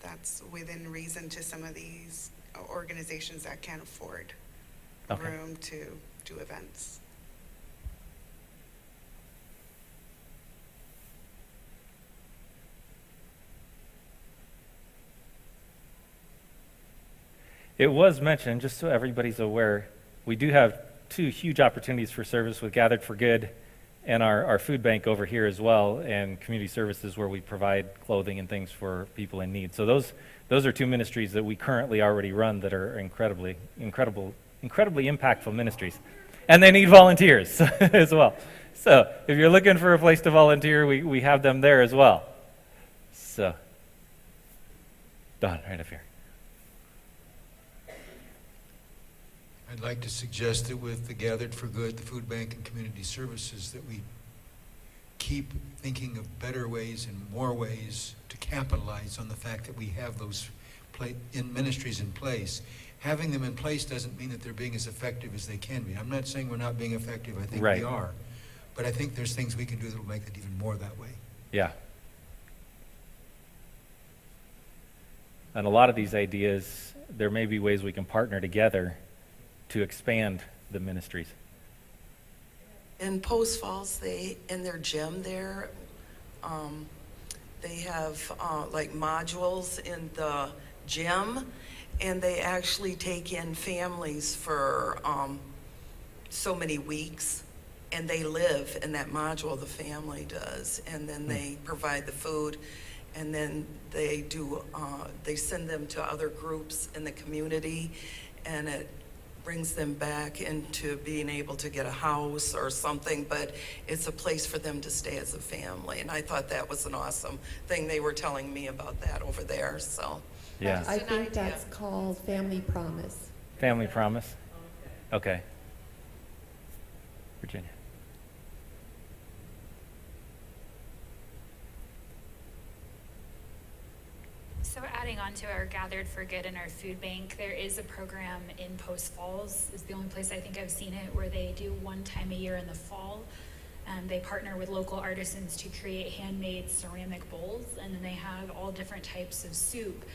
That's within reason to some of these organizations that can't afford room to do events. It was mentioned, just so everybody's aware, we do have 2 huge opportunities for service with Gathered for Good and our food bank over here as well, and community services where we provide clothing and things for people in need. So those are 2 ministries that we currently already run that are incredibly impactful ministries. And they need volunteers as well. So if you're looking for a place to volunteer, we have them there as well. So, Don, right up here. I'd like to suggest that with the Gathered for Good, the food bank, and community services, that we keep thinking of better ways and more ways to capitalize on the fact that we have those ministries in place. Having them in place doesn't mean that they're being as effective as they can be. I'm not saying we're not being effective. I think we are. But I think there's things we can do that will make it even more that way. Yeah. And a lot of these ideas, there may be ways we can partner together to expand the ministries. In Post Falls, in their gym there, they have like modules in the gym, and they actually take in families for so many weeks, and they live in that module, the family does, and then they provide the food, and then they send them to other groups in the community, and it brings them back into being able to get a house or something, but it's a place for them to stay as a family. And I thought that was an awesome thing. They were telling me about that over there, so. Yeah. I think that's called Family Promise. Family Promise? Okay. Virginia. So adding on to our Gathered for Good and our food bank, there is a program in Post Falls. It's the only place I think I've seen it where they do one time a year in the fall. They partner with local artisans to create handmade ceramic bowls, and then they have all different types of soup.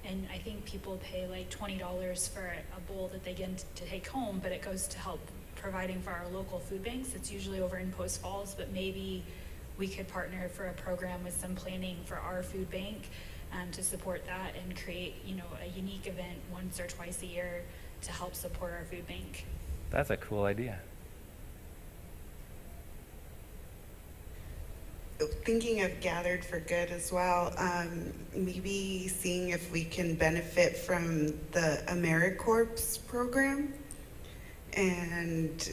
And I think people pay like $20 for a bowl that they get to take home, but it goes to help providing for our local food banks. It's usually over in Post Falls, but maybe we could partner for a program with some planning for our food bank to support that and create, a unique event once or twice a year to help support our food bank. That's a cool idea. Thinking of Gathered for Good as well, maybe seeing if we can benefit from the AmeriCorps program. And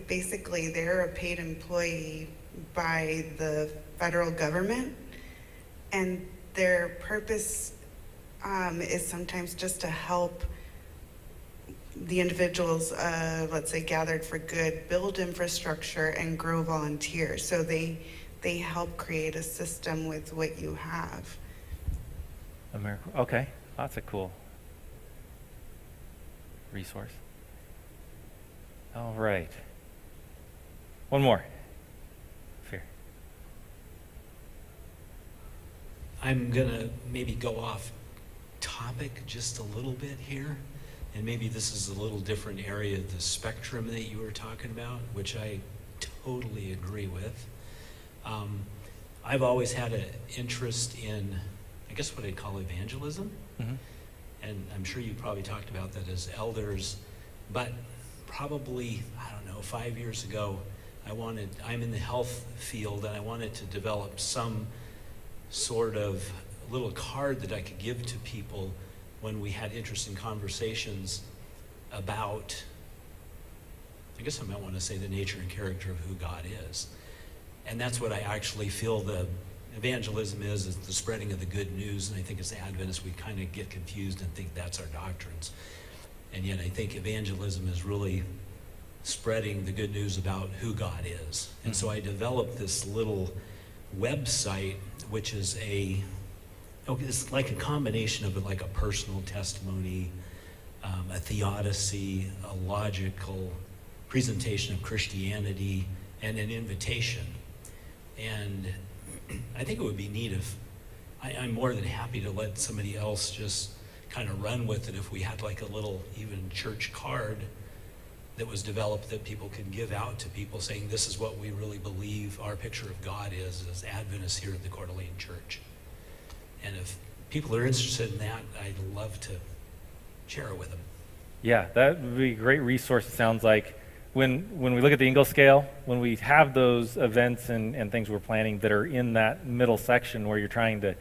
basically they're a paid employee by the federal government, and their purpose is sometimes just to help the individuals, let's say Gathered for Good, build infrastructure and grow volunteers. So they help create a system with what you have. Okay, that's a cool resource. All right. One more. Fear. I'm going to maybe go off topic just a little bit here, and maybe this is a little different area of the spectrum that you were talking about, which I totally agree with. I've always had an interest in, I guess what I'd call evangelism, and I'm sure you probably talked about that as elders, but probably, 5 years ago, I'm in the health field, and I wanted to develop some sort of little card that I could give to people when we had interesting conversations about, I guess I might want to say, the nature and character of who God is. And that's what I actually feel the evangelism is the spreading of the good news. And I think as Adventists, we kind of get confused and think that's our doctrines. And yet I think evangelism is really spreading the good news about who God is. And so I developed this little website, which is it's like a combination of like a personal testimony, a theodicy, a logical presentation of Christianity, and an invitation. And I think it would be neat if I'm more than happy to let somebody else just kind of run with it if we had like a little even church card that was developed that people could give out to people saying this is what we really believe our picture of God is as Adventists here at the Coeur d'Alene Church. And if people are interested in that, I'd love to share it with them. Yeah, that would be a great resource, it sounds like. When we look at the Ingle scale, when we have those events and things we're planning that are in that middle section where you're trying to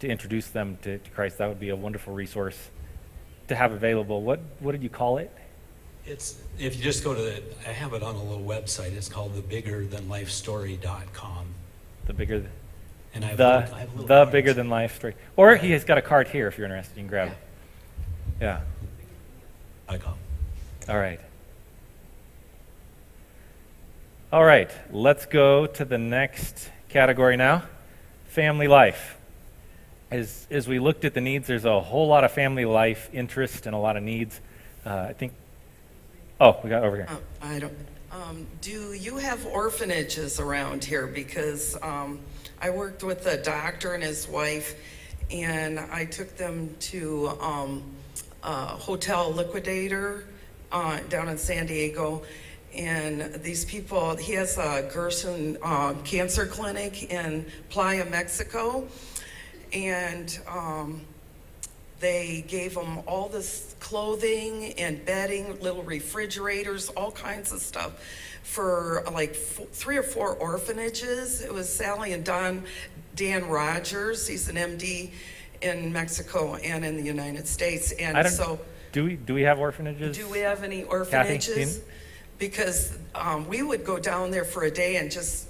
introduce them to Christ, that would be a wonderful resource to have available. What did you call it? It's, if you just go to I have it on a little website. It's called thebiggerthanlifestory.com. The bigger, and I have the cards. Bigger Than Life Story. Or he has got a card here if you're interested. You can grab it. Yeah. All right. All right, let's go to the next category now, family life. As we looked at the needs, there's a whole lot of family life interest and a lot of needs. I think, we got over here. Do you have orphanages around here? Because I worked with a doctor and his wife, and I took them to a hotel liquidator down in San Diego. And these people, he has a Gerson cancer clinic in Playa, Mexico. And they gave them all this clothing and bedding, little refrigerators, all kinds of stuff for like 3 or 4 orphanages. It was Sally and Dan Rogers. He's an MD in Mexico and in the United States. And do we have orphanages? Do we have any orphanages? Kathy? Because we would go down there for a day and just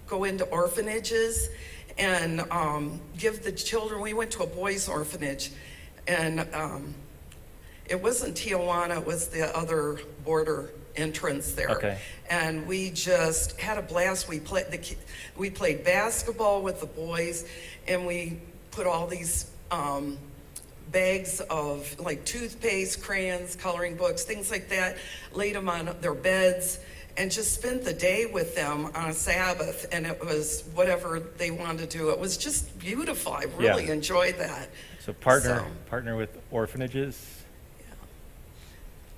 go into orphanages and give the children. We went to a boys' orphanage, and it wasn't Tijuana, it was the other border entrance there. Okay. And we just had a blast. We played basketball with the boys, and we put all these bags of like toothpaste, crayons, coloring books, things like that, laid them on their beds, and just spent the day with them on a Sabbath. And it was whatever they wanted to do. It was just beautiful. I really enjoyed that. So partner with orphanages.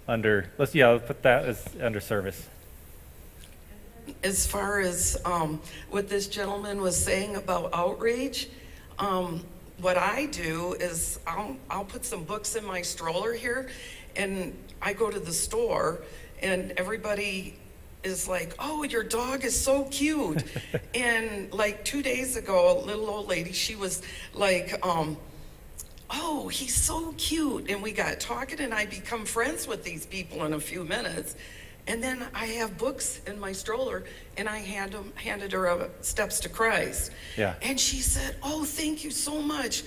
Let's put that as under service. As far as what this gentleman was saying about outreach, what I do is I'll put some books in my stroller here, and I go to the store, and everybody is like, "Oh, your dog is so cute." And like 2 days ago, a little old lady, she was like, "Oh, he's so cute." And we got talking, and I become friends with these people in a few minutes. And then I have books in my stroller, and I handed her Steps to Christ. Yeah. And she said, "Oh, thank you so much.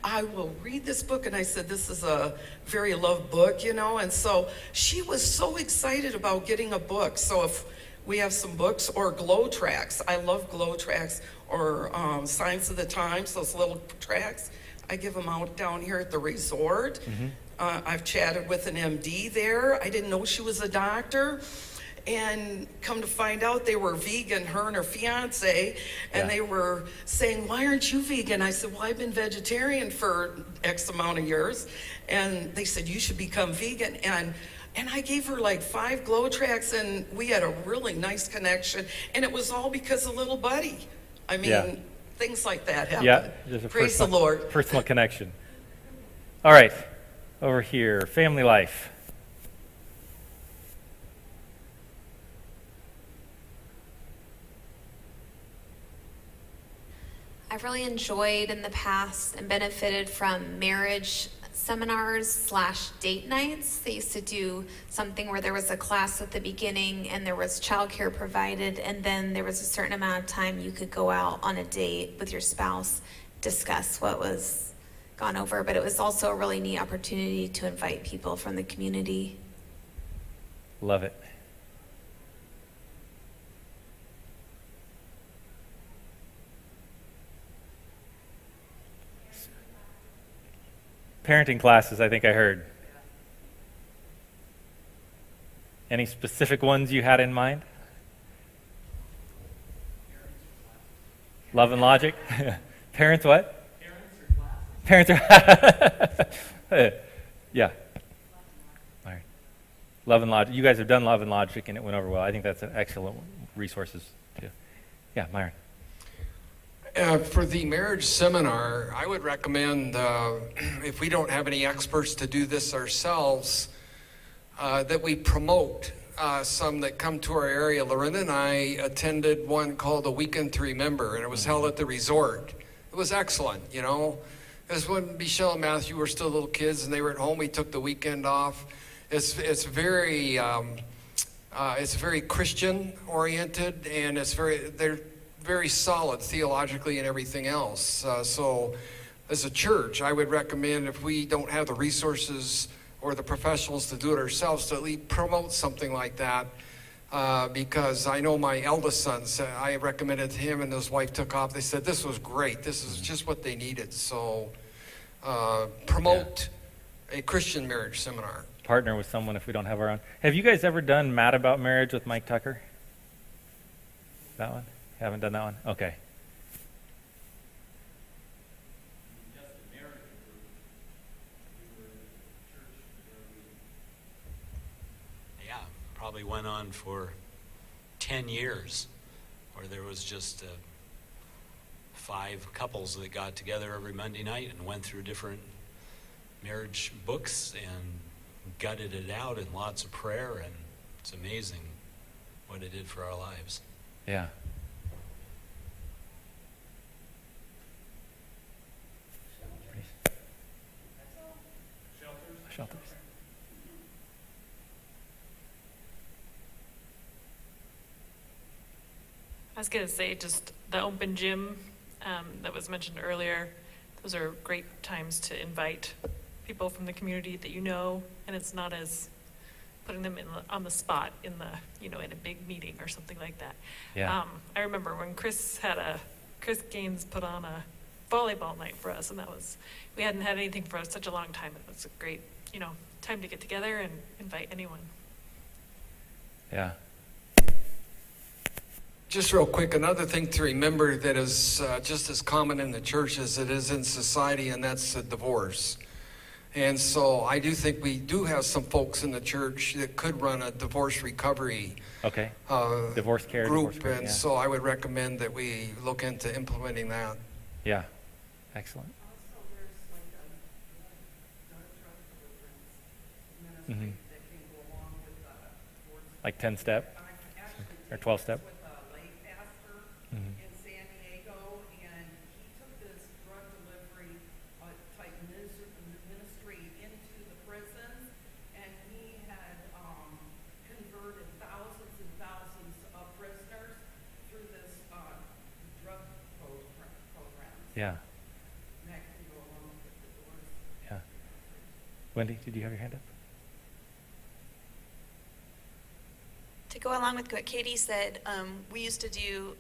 I will read this book." And I said, "This is a very loved book, you know." And so she was so excited about getting a book. So if we have some books or glow tracks, I love glow tracks, or Signs of the Times, those little tracks. I give them out down here at the resort. Mm-hmm. I've chatted with an MD there. I didn't know she was a doctor. And come to find out, they were vegan, her and her fiance, and they were saying, "Why aren't you vegan?" I said, "Well, I've been vegetarian for X amount of years." And they said, "You should become vegan." And I gave her like 5 glow tracks, and we had a really nice connection. And it was all because of little buddy. I mean, things like that happen. Yeah, there's a Praise the Lord. Personal connection. All right, over here, family life. I've really enjoyed in the past and benefited from marriage seminars / date nights. They used to do something where there was a class at the beginning and there was childcare provided, and then there was a certain amount of time you could go out on a date with your spouse, discuss what was gone over. But it was also a really neat opportunity to invite people from the community. Love it. Parenting classes, I think I heard. Any specific ones you had in mind? Love and Logic? Parents what? Parents are yeah. All right. Love and Logic. You guys have done Love and Logic, and it went over well. I think that's an excellent resources too. Yeah, Myron. For the marriage seminar, I would recommend, if we don't have any experts to do this ourselves, that we promote some that come to our area. Lorinda and I attended one called A Weekend to Remember, and it was held at the resort. It was excellent, you know. It was when Michelle and Matthew were still little kids and they were at home. We took the weekend off. It's very Christian oriented, and they're very solid theologically and everything else. So as a church, I would recommend, if we don't have the resources or the professionals to do it ourselves, to at least promote something like that. Because I know my eldest son said, I recommended to him and his wife took off. They said, this was great. This is just what they needed. So promote a Christian marriage seminar. partner with someone if we don't have our own. Have you guys ever done Mad About Marriage with Mike Tucker? That one? Haven't done that one? Okay. Yeah, probably went on for 10 years, where there was just 5 couples that got together every Monday night and went through different marriage books and gutted it out in lots of prayer, and it's amazing what it did for our lives. Yeah. Shelters. I was going to say, just the open gym that was mentioned earlier, those are great times to invite people from the community that you know, and it's not as putting them on the spot in in a big meeting or something like that. Yeah. I remember when Chris Gaines put on a volleyball night for us, and we hadn't had anything for such a long time. It was a great, time to get together and invite anyone. Yeah. Just real quick, another thing to remember that is just as common in the church as it is in society, and that's a divorce. And so I do think we do have some folks in the church that could run a divorce recovery divorce care group, divorce care, and yeah. so I would recommend that we look into implementing that. Yeah. Excellent. Mm-hmm. Like 10-step or 12-step. Mm-hmm. In San Diego, and he took this drug delivery type ministry into the prisons, and he had converted thousands and thousands of prisoners through this drug program. Yeah. And that can go along with the divorce. Yeah. Wendy, did you have your hand up? To go along with what Katie said, we used to do,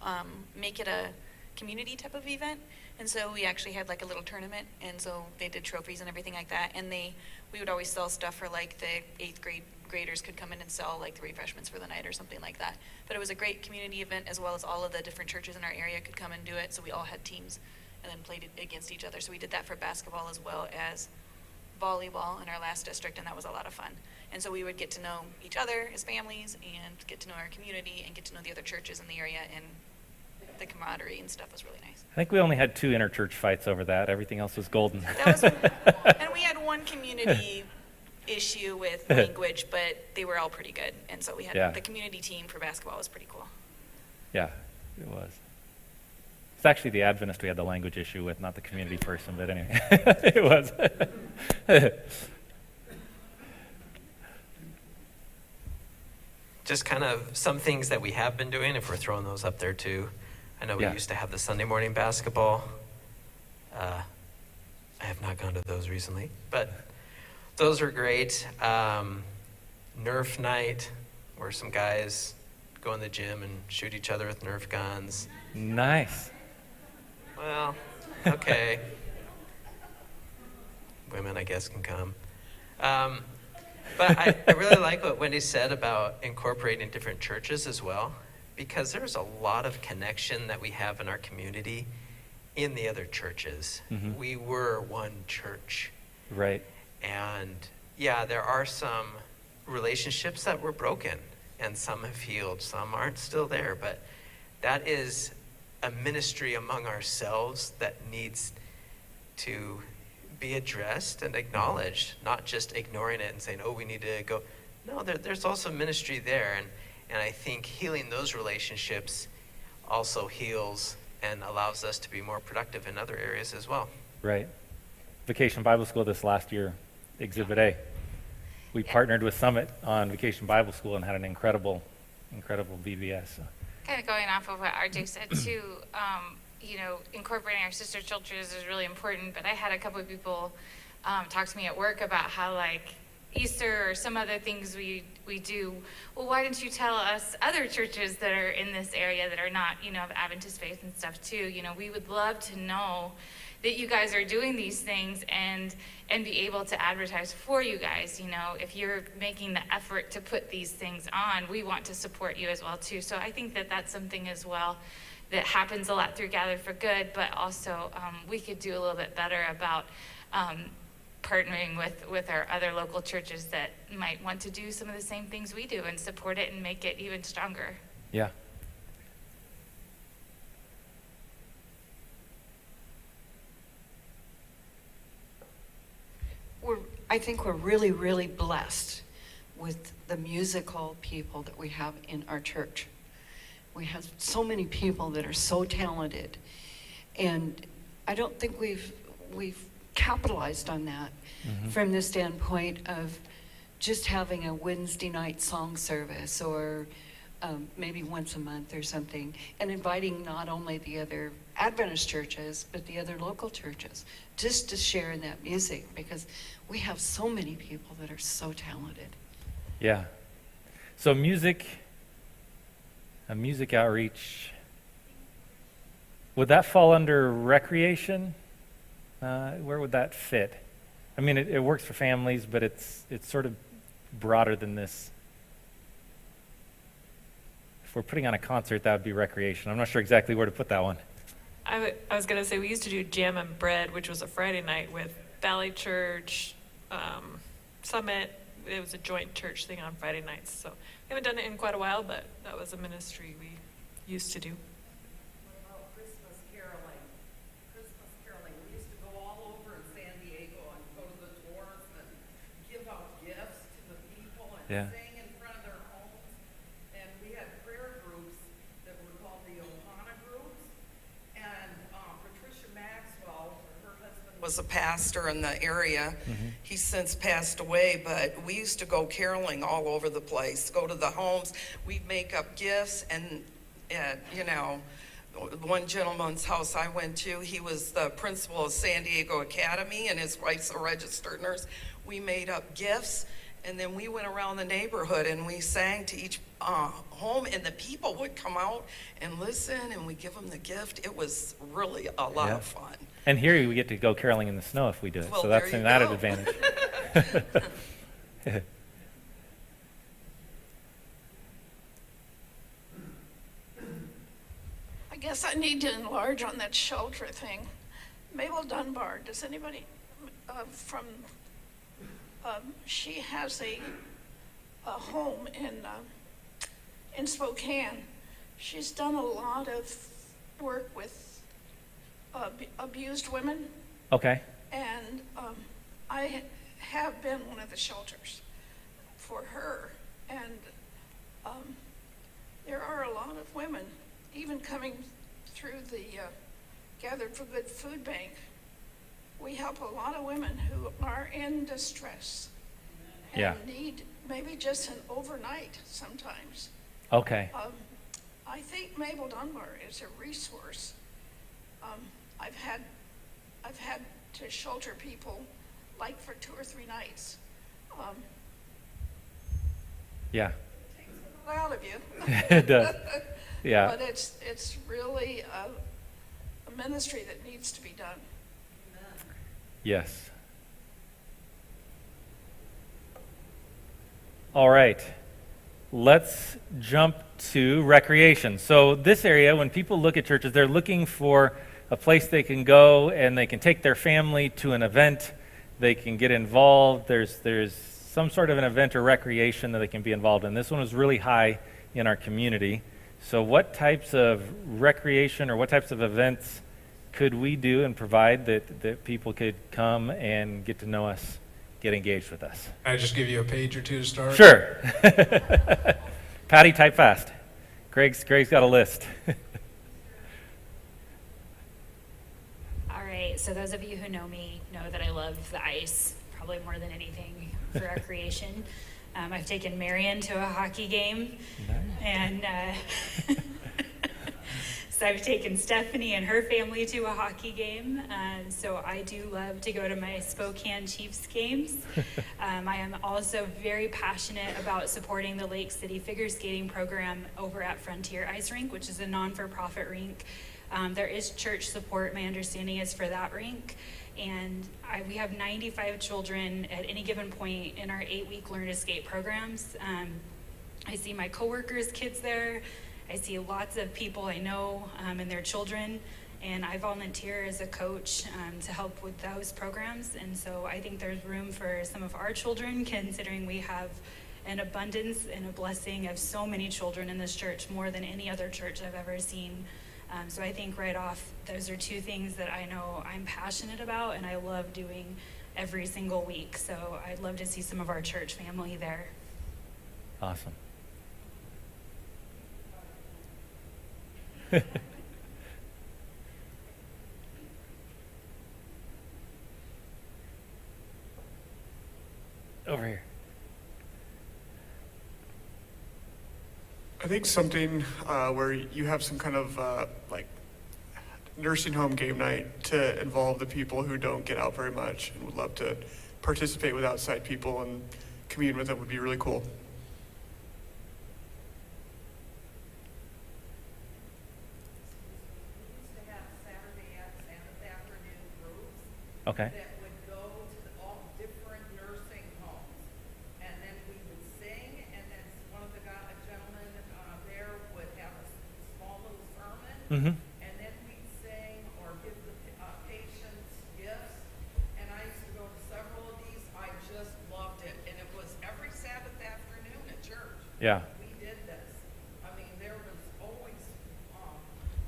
make it a community type of event. And so we actually had like a little tournament. And so they did trophies and everything like that. And we would always sell stuff for like the 8th graders could come in and sell like the refreshments for the night or something like that. But it was a great community event, as well as all of the different churches in our area could come and do it. So we all had teams and then played it against each other. So we did that for basketball as well as volleyball in our last district, and that was a lot of fun. And so we would get to know each other as families and get to know our community and get to know the other churches in the area, and the camaraderie and stuff was really nice. I think we only had 2 interchurch fights over that. Everything else was golden. And we had one community issue with language, but they were all pretty good. And so we had the community team for basketball was pretty cool. Yeah, it was. It's actually the Adventist we had the language issue with, not the community person, but anyway, it was. Just kind of some things that we have been doing, if we're throwing those up there too. I know we used to have the Sunday morning basketball. I have not gone to those recently, but those are great. Nerf night, where some guys go in the gym and shoot each other with Nerf guns. Nice. Well, okay. Women, I guess, can come. But I really like what Wendy said about incorporating different churches as well, because there's a lot of connection that we have in our community in the other churches. Mm-hmm. We were one church. Right. And yeah, there are some relationships that were broken, and some have healed, some aren't still there, but that is a ministry among ourselves that needs to be addressed and acknowledged, not just ignoring it and saying, oh, we need to go. No, there's also ministry there, and I think healing those relationships also heals and allows us to be more productive in other areas as well. Right. Vacation Bible School this last year, Exhibit A. We partnered with Summit on Vacation Bible School and had an incredible VBS. So. Kind of going off of what RJ said too, incorporating our sister churches is really important, but I had a couple of people talk to me at work about how like Easter or some other things we do. Well, why didn't you tell us other churches that are in this area that are not, of Adventist faith and stuff too? We would love to know that you guys are doing these things and be able to advertise for you guys. You know, if you're making the effort to put these things on, we want to support you as well too. So I think that that's something as well that happens a lot through Gather for Good, but also we could do a little bit better about partnering with our other local churches that might want to do some of the same things we do and support it and make it even stronger. Yeah. I think we're really, really blessed with the musical people that we have in our church. We have so many people that are so talented, and I don't think we've capitalized on that from the standpoint of just having a Wednesday night song service or maybe once a month or something, and inviting not only the other Adventist churches, but the other local churches, just to share in that music, because we have so many people that are so talented. Yeah. So music outreach, would that fall under recreation? Where would that fit? I mean, it works for families, but it's sort of broader than this. If we're putting on a concert, that would be recreation. I'm not sure exactly where to put that one. I was going to say, we used to do Jam and Bread, which was a Friday night with Valley Church, Summit. It was a joint church thing on Friday nights. So we haven't done it in quite a while, but that was a ministry we used to do. What about Christmas caroling? Christmas caroling. We used to go all over in San Diego and go to the doors and give out gifts to the people and sing in front of their homes. And we had prayer groups that were called the Ohana groups. And Patricia Maxwell, her husband was a pastor in the area. He's since passed away, but we used to go caroling all over the place, go to the homes. We'd make up gifts, and you know, one gentleman's house I went to, he was the principal of San Diego Academy, and his wife's a registered nurse. We made up gifts, and then we went around the neighborhood and we sang to each home, and the people would come out and listen, and we give them the gift. It was really a lot of fun. And here we get to go caroling in the snow if we do it, Well, so that's there an you added go. advantage. I guess I need to enlarge on that shelter thing. Mabel Dunbar, does anybody she has a home in Spokane. She's done a lot of work with abused women. Okay. And I have been one of the shelters for her. And there are a lot of women, even coming through the Gathered for Good food bank. We help a lot of women who are in distress and need maybe just an overnight sometimes. Okay. I think Mabel Dunbar is a resource. I've had to shelter people like for 2 or 3 nights. Yeah. It takes a lot out of you. It does. Yeah. But it's really a ministry that needs to be done. Yes. All right. Let's jump to recreation. So this area, when people look at churches, they're looking for a place they can go and they can take their family to an event. They can get involved. There's some sort of an event or recreation that they can be involved in. This one was really high in our community. So what types of recreation or what types of events could we do and provide that people could come and get to know us, get engaged with us? Can I just give you a page or two to start? Sure. Patty, type fast. Greg's got a list. All right, so those of you who know me know that I love the ice, probably more than anything for recreation. I've taken Marion to a hockey game, and so I've taken Stephanie and her family to a hockey game. So I do love to go to my Spokane Chiefs games. I am also very passionate about supporting the Lake City Figure Skating program over at Frontier Ice Rink, which is a non-for-profit rink There is church support, my understanding is, for that rink. And we have 95 children at any given point in our 8-week Learn Escape programs. I see my coworkers' kids there. I see lots of people I know and their children. And I volunteer as a coach to help with those programs. And so I think there's room for some of our children, considering we have an abundance and a blessing of so many children in this church, more than any other church I've ever seen. So I think right off, those are two things that I know I'm passionate about and I love doing every single week. So I'd love to see some of our church family there. Awesome. Over here. I think something where you have some kind of like nursing home game night to involve the people who don't get out very much and would love to participate with outside people and commune with them would be really cool. Okay. That would go to all different nursing homes, and then we would sing, and then one of the gentlemen there would have a small little sermon, and then we'd sing or give the patients gifts. And I used to go to several of these. I just loved it, and it was every Sabbath afternoon at church. Yeah. We did this. I mean, there was always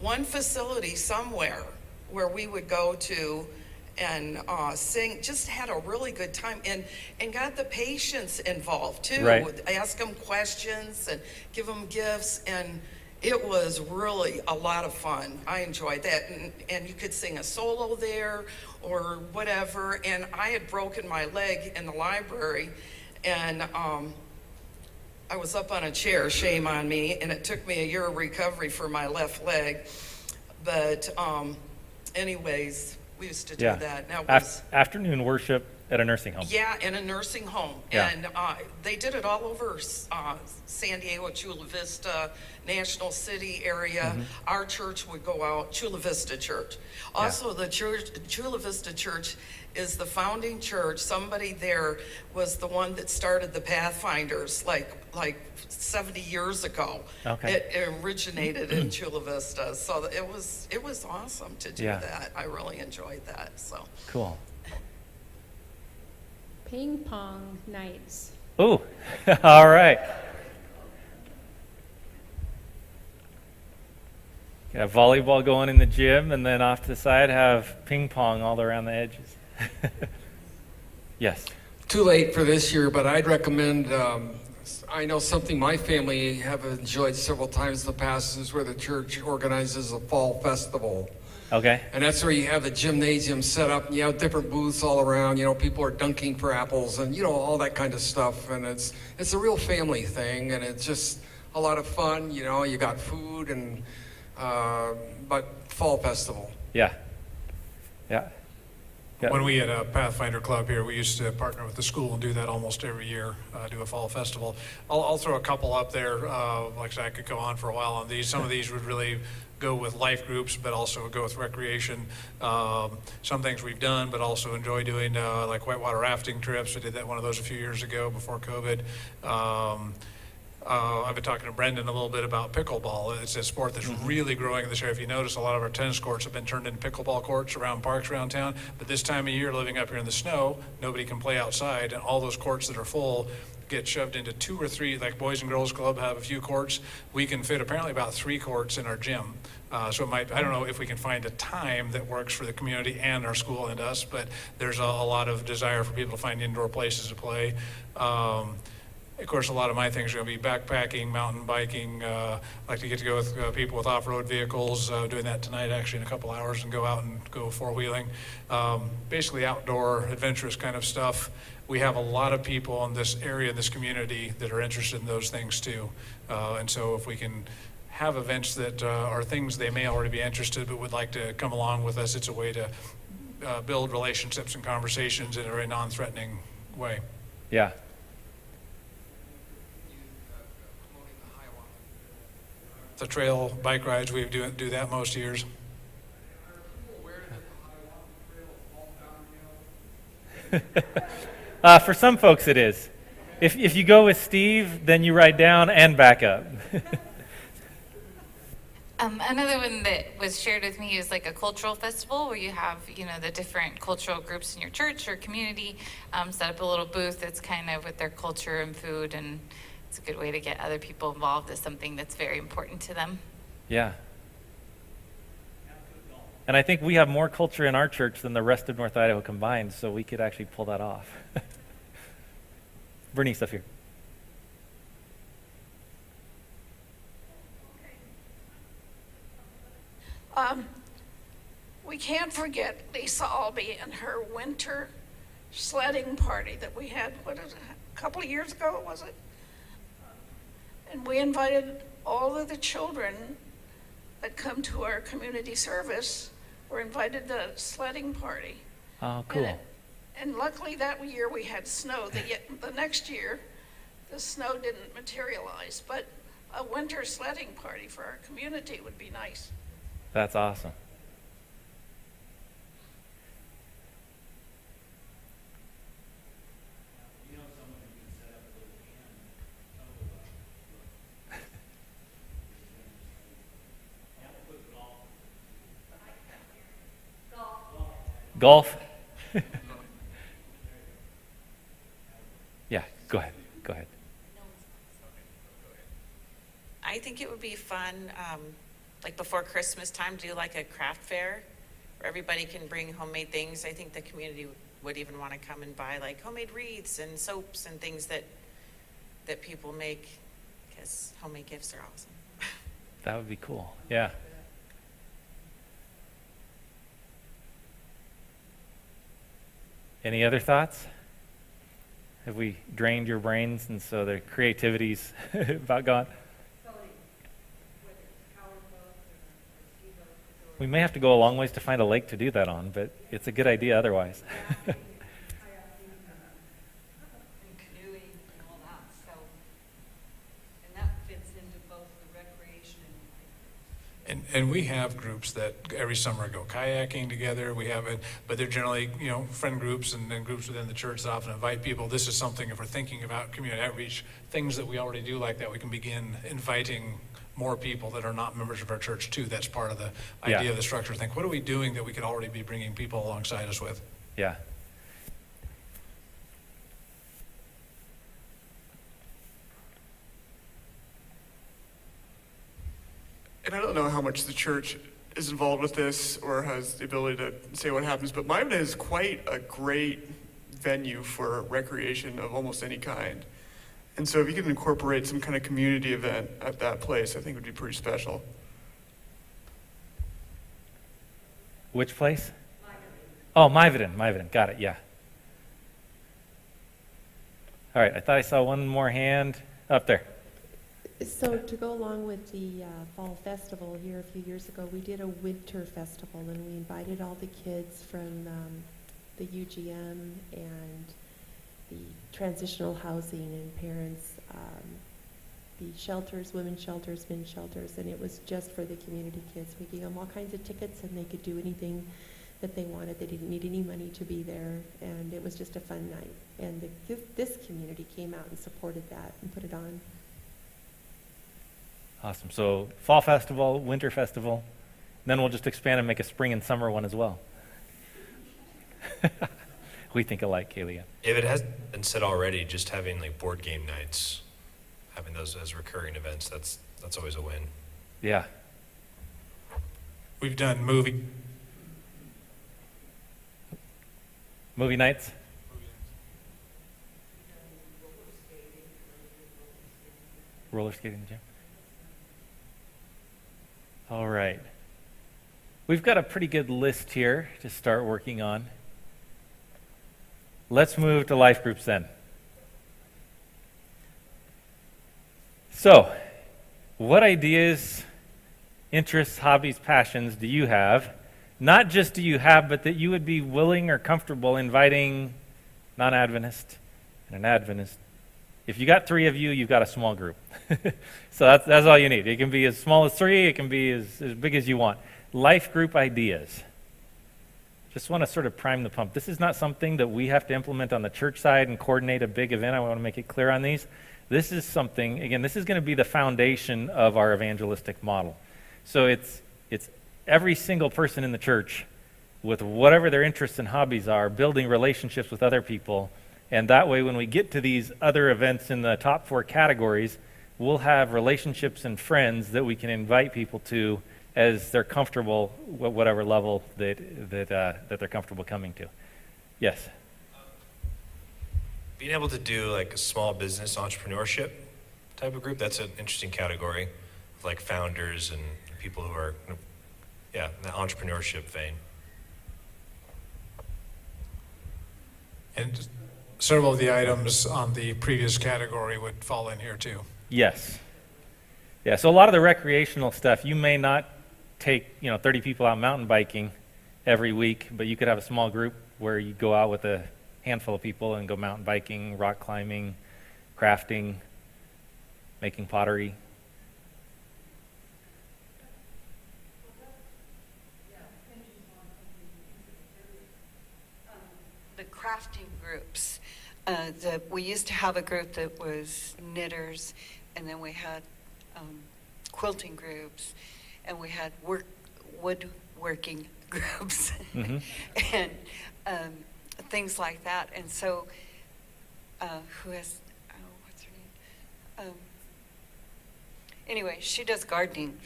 One facility somewhere where we would go to and sing, just had a really good time, and got the patients involved too. Right. Ask them questions and give them gifts, and it was really a lot of fun. I enjoyed that, and you could sing a solo there or whatever. And I had broken my leg in the library, and I was up on a chair, shame on me, and it took me a year of recovery for my left leg. But anyways, we used to do that. Now, afternoon worship at a nursing home. yeah, in a nursing home. Yeah. And they did it all over San Diego, Chula Vista, National City area. Our church would go out, Chula Vista Church. Also, the church, Chula Vista Church is the founding church. Somebody there was the one that started the Pathfinders like 70 years ago. Okay. It originated in Chula Vista. So it was awesome to do that. I really enjoyed that. So Cool. Ping pong nights. Ooh, all right. Got volleyball going in the gym, and then off to the side have ping pong all around the edges. Yes. Too late for this year, but I'd recommend, I know something my family have enjoyed several times in the past is where the church organizes a fall festival. Okay. And that's where you have the gymnasium set up, and you have different booths all around, people are dunking for apples and, all that kind of stuff. And it's a real family thing, and it's just a lot of fun, you got food and, but fall festival. Yeah. Yeah. When we had a Pathfinder Club here, we used to partner with the school and do that almost every year, do a fall festival. I'll throw a couple up there. Like I said, I could go on for a while on these. Some of these would really go with life groups, but also go with recreation. Some things we've done, but also enjoy doing, like whitewater rafting trips. We did one of those a few years ago before COVID. I've been talking to Brendan a little bit about pickleball. It's a sport that's really growing in this area. If you notice, a lot of our tennis courts have been turned into pickleball courts around parks around town. But this time of year, living up here in the snow, nobody can play outside, and all those courts that are full get shoved into 2 or 3, like Boys and Girls Club have a few courts. We can fit apparently about 3 courts in our gym. So I don't know if we can find a time that works for the community and our school and us, but there's a lot of desire for people to find indoor places to play. Of course, a lot of my things are going to be backpacking, mountain biking. Like to get to go with people with off-road vehicles. Doing that tonight, actually, in a couple hours, and go out and go four-wheeling. Basically, outdoor, adventurous kind of stuff. We have a lot of people in this area, in this community, that are interested in those things too. And so, if we can have events that are things they may already be interested, but would like to come along with us, it's a way to build relationships and conversations in a very non-threatening way. Yeah. The trail bike rides, we do that most years. For some folks it is. If you go with Steve, then you ride down and back up. Another one that was shared with me is like a cultural festival where you have, the different cultural groups in your church or community set up a little booth that's kind of with their culture and food, and it's a good way to get other people involved with something that's very important to them. Yeah. And I think we have more culture in our church than the rest of North Idaho combined, so we could actually pull that off. Bernice, up here. We can't forget Lisa Albee and her winter sledding party that we had, a couple of years ago, was it? And we invited all of the children that come to our community service, were invited to the sledding party. Oh, cool. And luckily that year we had snow. The next year, the snow didn't materialize, but a winter sledding party for our community would be nice. That's awesome. Golf? Yeah, go ahead. I think it would be fun, like before Christmas time, do like a craft fair where everybody can bring homemade things. I think the community would even want to come and buy like homemade wreaths and soaps and things that people make, because homemade gifts are awesome. That would be cool. Yeah. Any other thoughts? Have we drained your brains and so the creativity's about gone? We may have to go a long ways to find a lake to do that on, but it's a good idea otherwise. And canoeing and all that, so, and that fits into both the recreation And we have groups that every summer go kayaking together. We have it, but they're generally, friend groups and then groups within the church that often invite people. This is something, if we're thinking about community outreach, things that we already do like that, we can begin inviting more people that are not members of our church too. That's part of the idea of the structure. Think, what are we doing that we could already be bringing people alongside us with? Yeah. And I don't know how much the church is involved with this or has the ability to say what happens, but Mybana is quite a great venue for recreation of almost any kind. And so if you could incorporate some kind of community event at that place, I think it would be pretty special. Which place? Oh, Myvaden. Got it, yeah. All right, I thought I saw one more hand up there. So to go along with the fall festival here a few years ago, we did a winter festival, and we invited all the kids from the UGM and the transitional housing and parents, the shelters, women's shelters, men's shelters, and it was just for the community kids. We gave them all kinds of tickets, and they could do anything that they wanted. They didn't need any money to be there, and it was just a fun night. And this community came out and supported that and put it on. Awesome. So fall festival, winter festival, then we'll just expand and make a spring and summer one as well. We think alike, Kalia. If it has been said already, just having like board game nights, having those as recurring events, that's always a win. Yeah. We've done movie nights. Roller skating in the gym. All right. We've got a pretty good list here to start working on. Let's move to life groups then. So, what ideas, interests, hobbies, passions do you have? Not just do you have, but that you would be willing or comfortable inviting non-Adventist and an Adventist. If you got 3 of you, you've got a small group. So that's all you need. It can be as small as 3, it can be as big as you want. Life group ideas. just want to sort of prime the pump. This is not something that we have to implement on the church side and coordinate a big event. I want to make it clear on these. This is something, again, this is going to be the foundation of our evangelistic model. So it's every single person in the church, with whatever their interests and hobbies are, building relationships with other people. And that way, when we get to these other events in the top 4 categories, we'll have relationships and friends that we can invite people to as they're comfortable, whatever level that they're comfortable coming to. Yes? Being able to do like a small business entrepreneurship type of group, that's an interesting category, like founders and people who are, in the entrepreneurship vein. And several of the items on the previous category would fall in here too. Yes. Yeah, so a lot of the recreational stuff, you may not take 30 people out mountain biking every week, but you could have a small group where you go out with a handful of people and go mountain biking, rock climbing, crafting, making pottery. The crafting groups. We used to have a group that was knitters, and then we had quilting groups, and we had woodworking groups, Mm-hmm. and things like that. And so, what's her name? Anyway, she does gardening,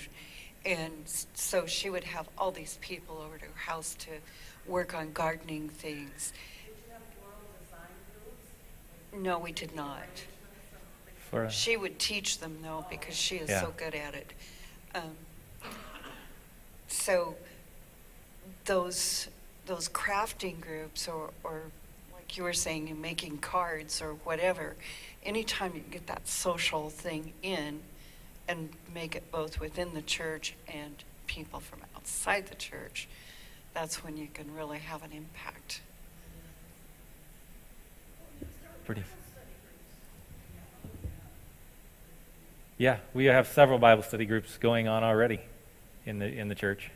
and so she would have all these people over to her house to work on gardening things. No, we did not. She would teach them, though, because she is so good at it. So those crafting groups, or like you were saying, you're making cards or whatever, anytime you can get that social thing in and make it both within the church and people from outside the church, that's when you can really have an impact. Pretty. Yeah, we have several Bible study groups going on already in the church.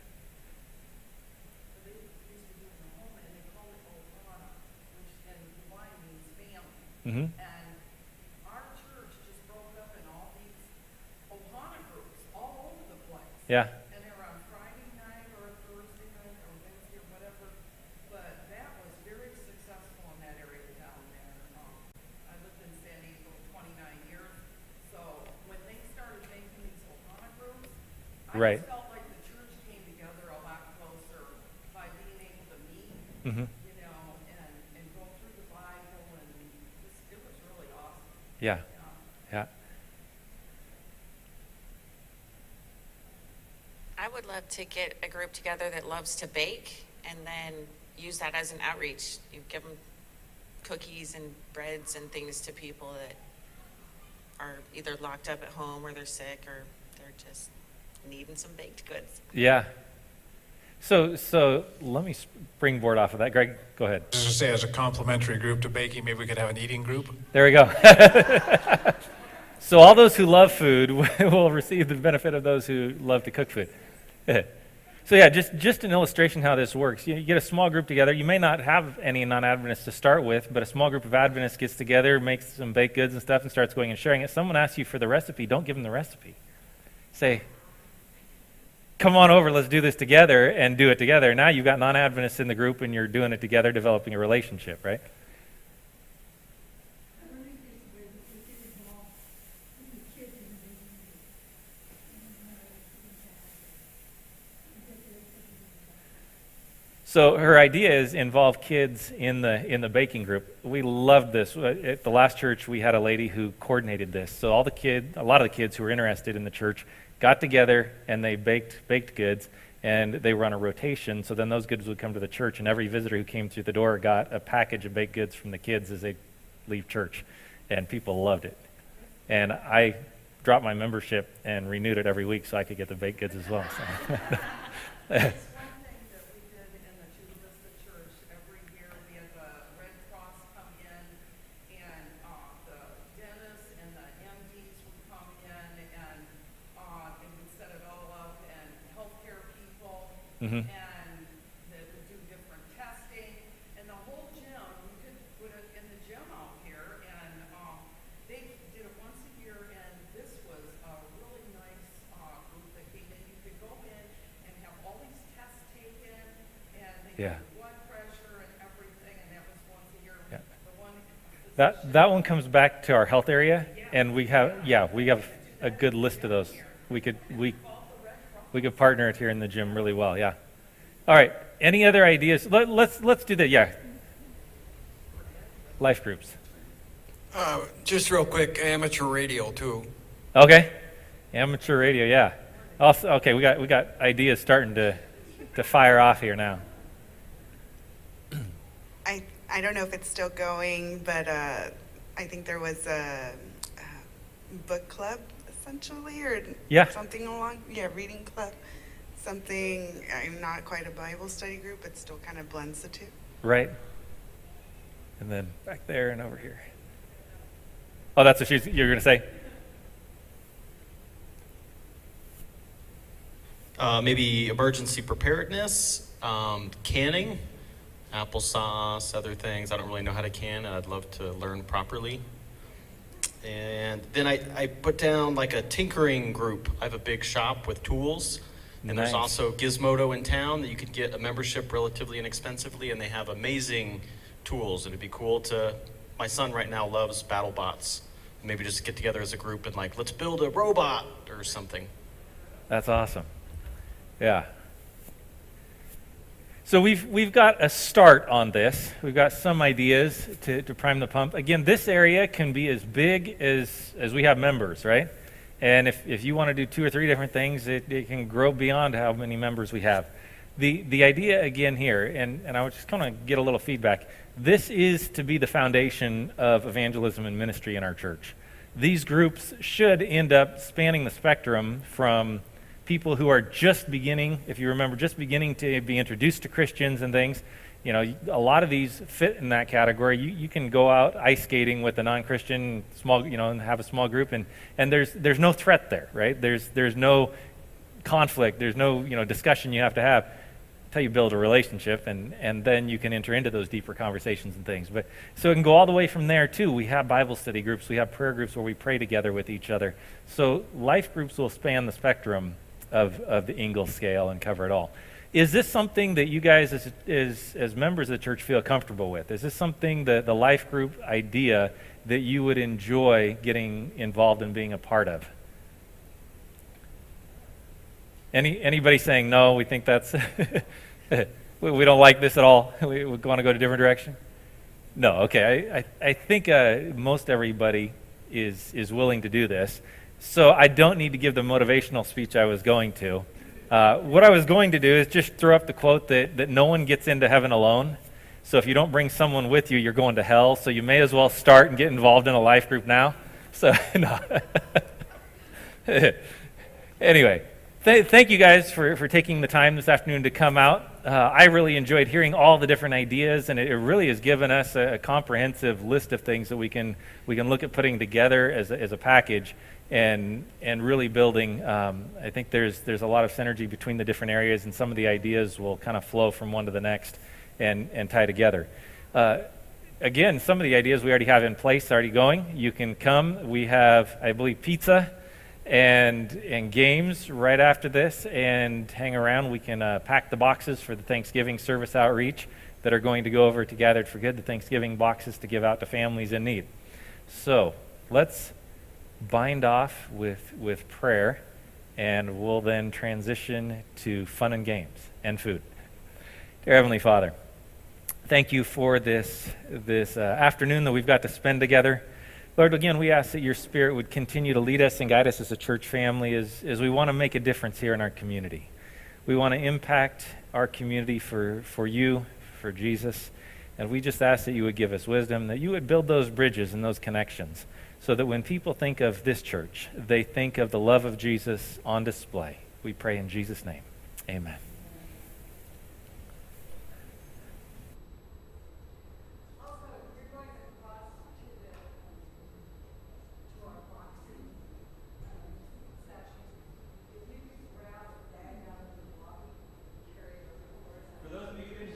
Mm-hmm. And our church just broke up in all these Ohana groups all over the place. Yeah. And they were on Friday night or Thursday night or Wednesday or whatever. But that was very successful in that area down there. I lived in San Diego 29 years. So when they started making these Ohana groups, I just felt like the church came together a lot closer by being able to meet. Mm-hmm. Yeah, yeah. I would love to get a group together that loves to bake and then use that as an outreach. You give them cookies and breads and things to people that are either locked up at home or they're sick or they're just needing some baked goods. Yeah. So let me springboard off of that. Greg, go ahead. Just to say, as a complementary group to baking, maybe we could have an eating group. There we go. So all those who love food will receive the benefit of those who love to cook food. So yeah, just an illustration how this works. You get a small group together. You may not have any non-Adventists to start with, but a small group of Adventists gets together, makes some baked goods and stuff, and starts going and sharing it. Someone asks you for the recipe. Don't give them the recipe. Say, come on over, let's do this together and do it together. Now you've got non-Adventists in the group and you're doing it together, developing a relationship, right? So her idea is involve kids in the baking group. We loved this. At the last church, we had a lady who coordinated this. So a lot of the kids who were interested in the church got together and they baked goods, and they were on a rotation. So then those goods would come to the church, and every visitor who came through the door got a package of baked goods from the kids as they leave church, and people loved it. And I dropped my membership and renewed it every week so I could get the baked goods as well. So. Mm-hmm. Mm-hmm. And that would do different That one comes back to our health area, and we have a good list of those. We could partner it here in the gym really well. Yeah. All right. Any other ideas? Let's do that. Yeah. Life groups. Just real quick, amateur radio too. Okay. Amateur radio. Yeah. Also, okay. We got ideas starting to fire off here now. I don't know if it's still going, but I think there was a book club essentially, or something along. Yeah, reading club. Something. I'm not quite a Bible study group, but still kind of blends the two. Right. And then back there and over here. Oh, that's what you're going to say? Maybe emergency preparedness, canning, applesauce, other things. I don't really know how to can, and I'd love to learn properly. And then I put down like a tinkering group. I have a big shop with tools, and Nice. there's also Gizmodo in town that you could get a membership relatively inexpensively, and they have amazing tools. And it'd be cool to, my son right now loves battle bots. Maybe just get together as a group and like, let's build a robot or something. That's awesome. Yeah. So we've got a start on this. We've got some ideas to prime the pump. Again, this area can be as big as we have members, right? And if you want to do 2 or 3 different things, it can grow beyond how many members we have. The idea again here, and I was just kind of get a little feedback, this is to be the foundation of evangelism and ministry in our church. These groups should end up spanning the spectrum from people who are just beginning, if you remember, just beginning to be introduced to Christians and things. You know, a lot of these fit in that category. You can go out ice skating with a non-Christian small, and have a small group, and there's no threat there, right? There's no conflict. There's no discussion you have to have until you build a relationship, and then you can enter into those deeper conversations and things. But so it can go all the way from there too. We have Bible study groups. We have prayer groups where we pray together with each other. So life groups will span the spectrum of the Ingalls scale and cover it all. Is this something that you guys as members of the church feel comfortable with? Is this something that the life group idea that you would enjoy getting involved in being a part of? Anybody saying no, we think that's we don't like this at all, we want to go to a different direction? No, okay. I think most everybody is willing to do this. So I don't need to give the motivational speech I was going to. What I was going to do is just throw up the quote that no one gets into heaven alone. So if you don't bring someone with you, you're going to hell. So you may as well start and get involved in a life group now. So, no. Anyway, thank you guys for taking the time this afternoon to come out. I really enjoyed hearing all the different ideas, and it really has given us a comprehensive list of things that we can look at putting together as a package. And really building, I think there's a lot of synergy between the different areas, and some of the ideas will kind of flow from one to the next and tie together. Again, some of the ideas we already have in place, already going. You can come. We have, I believe, pizza and games right after this, and hang around. We can pack the boxes for the Thanksgiving service outreach that are going to go over to Gathered for Good, the Thanksgiving boxes to give out to families in need. So let's bind off with prayer, and we'll then transition to fun and games and food. Dear Heavenly Father, thank you for this afternoon that we've got to spend together. Lord, again, we ask that your Spirit would continue to lead us and guide us as a church family as we want to make a difference here in our community. We want to impact our community for you, for Jesus, and we just ask that you would give us wisdom, that you would build those bridges and those connections, so that when people think of this church, they think of the love of Jesus on display. We pray in Jesus' name. Amen.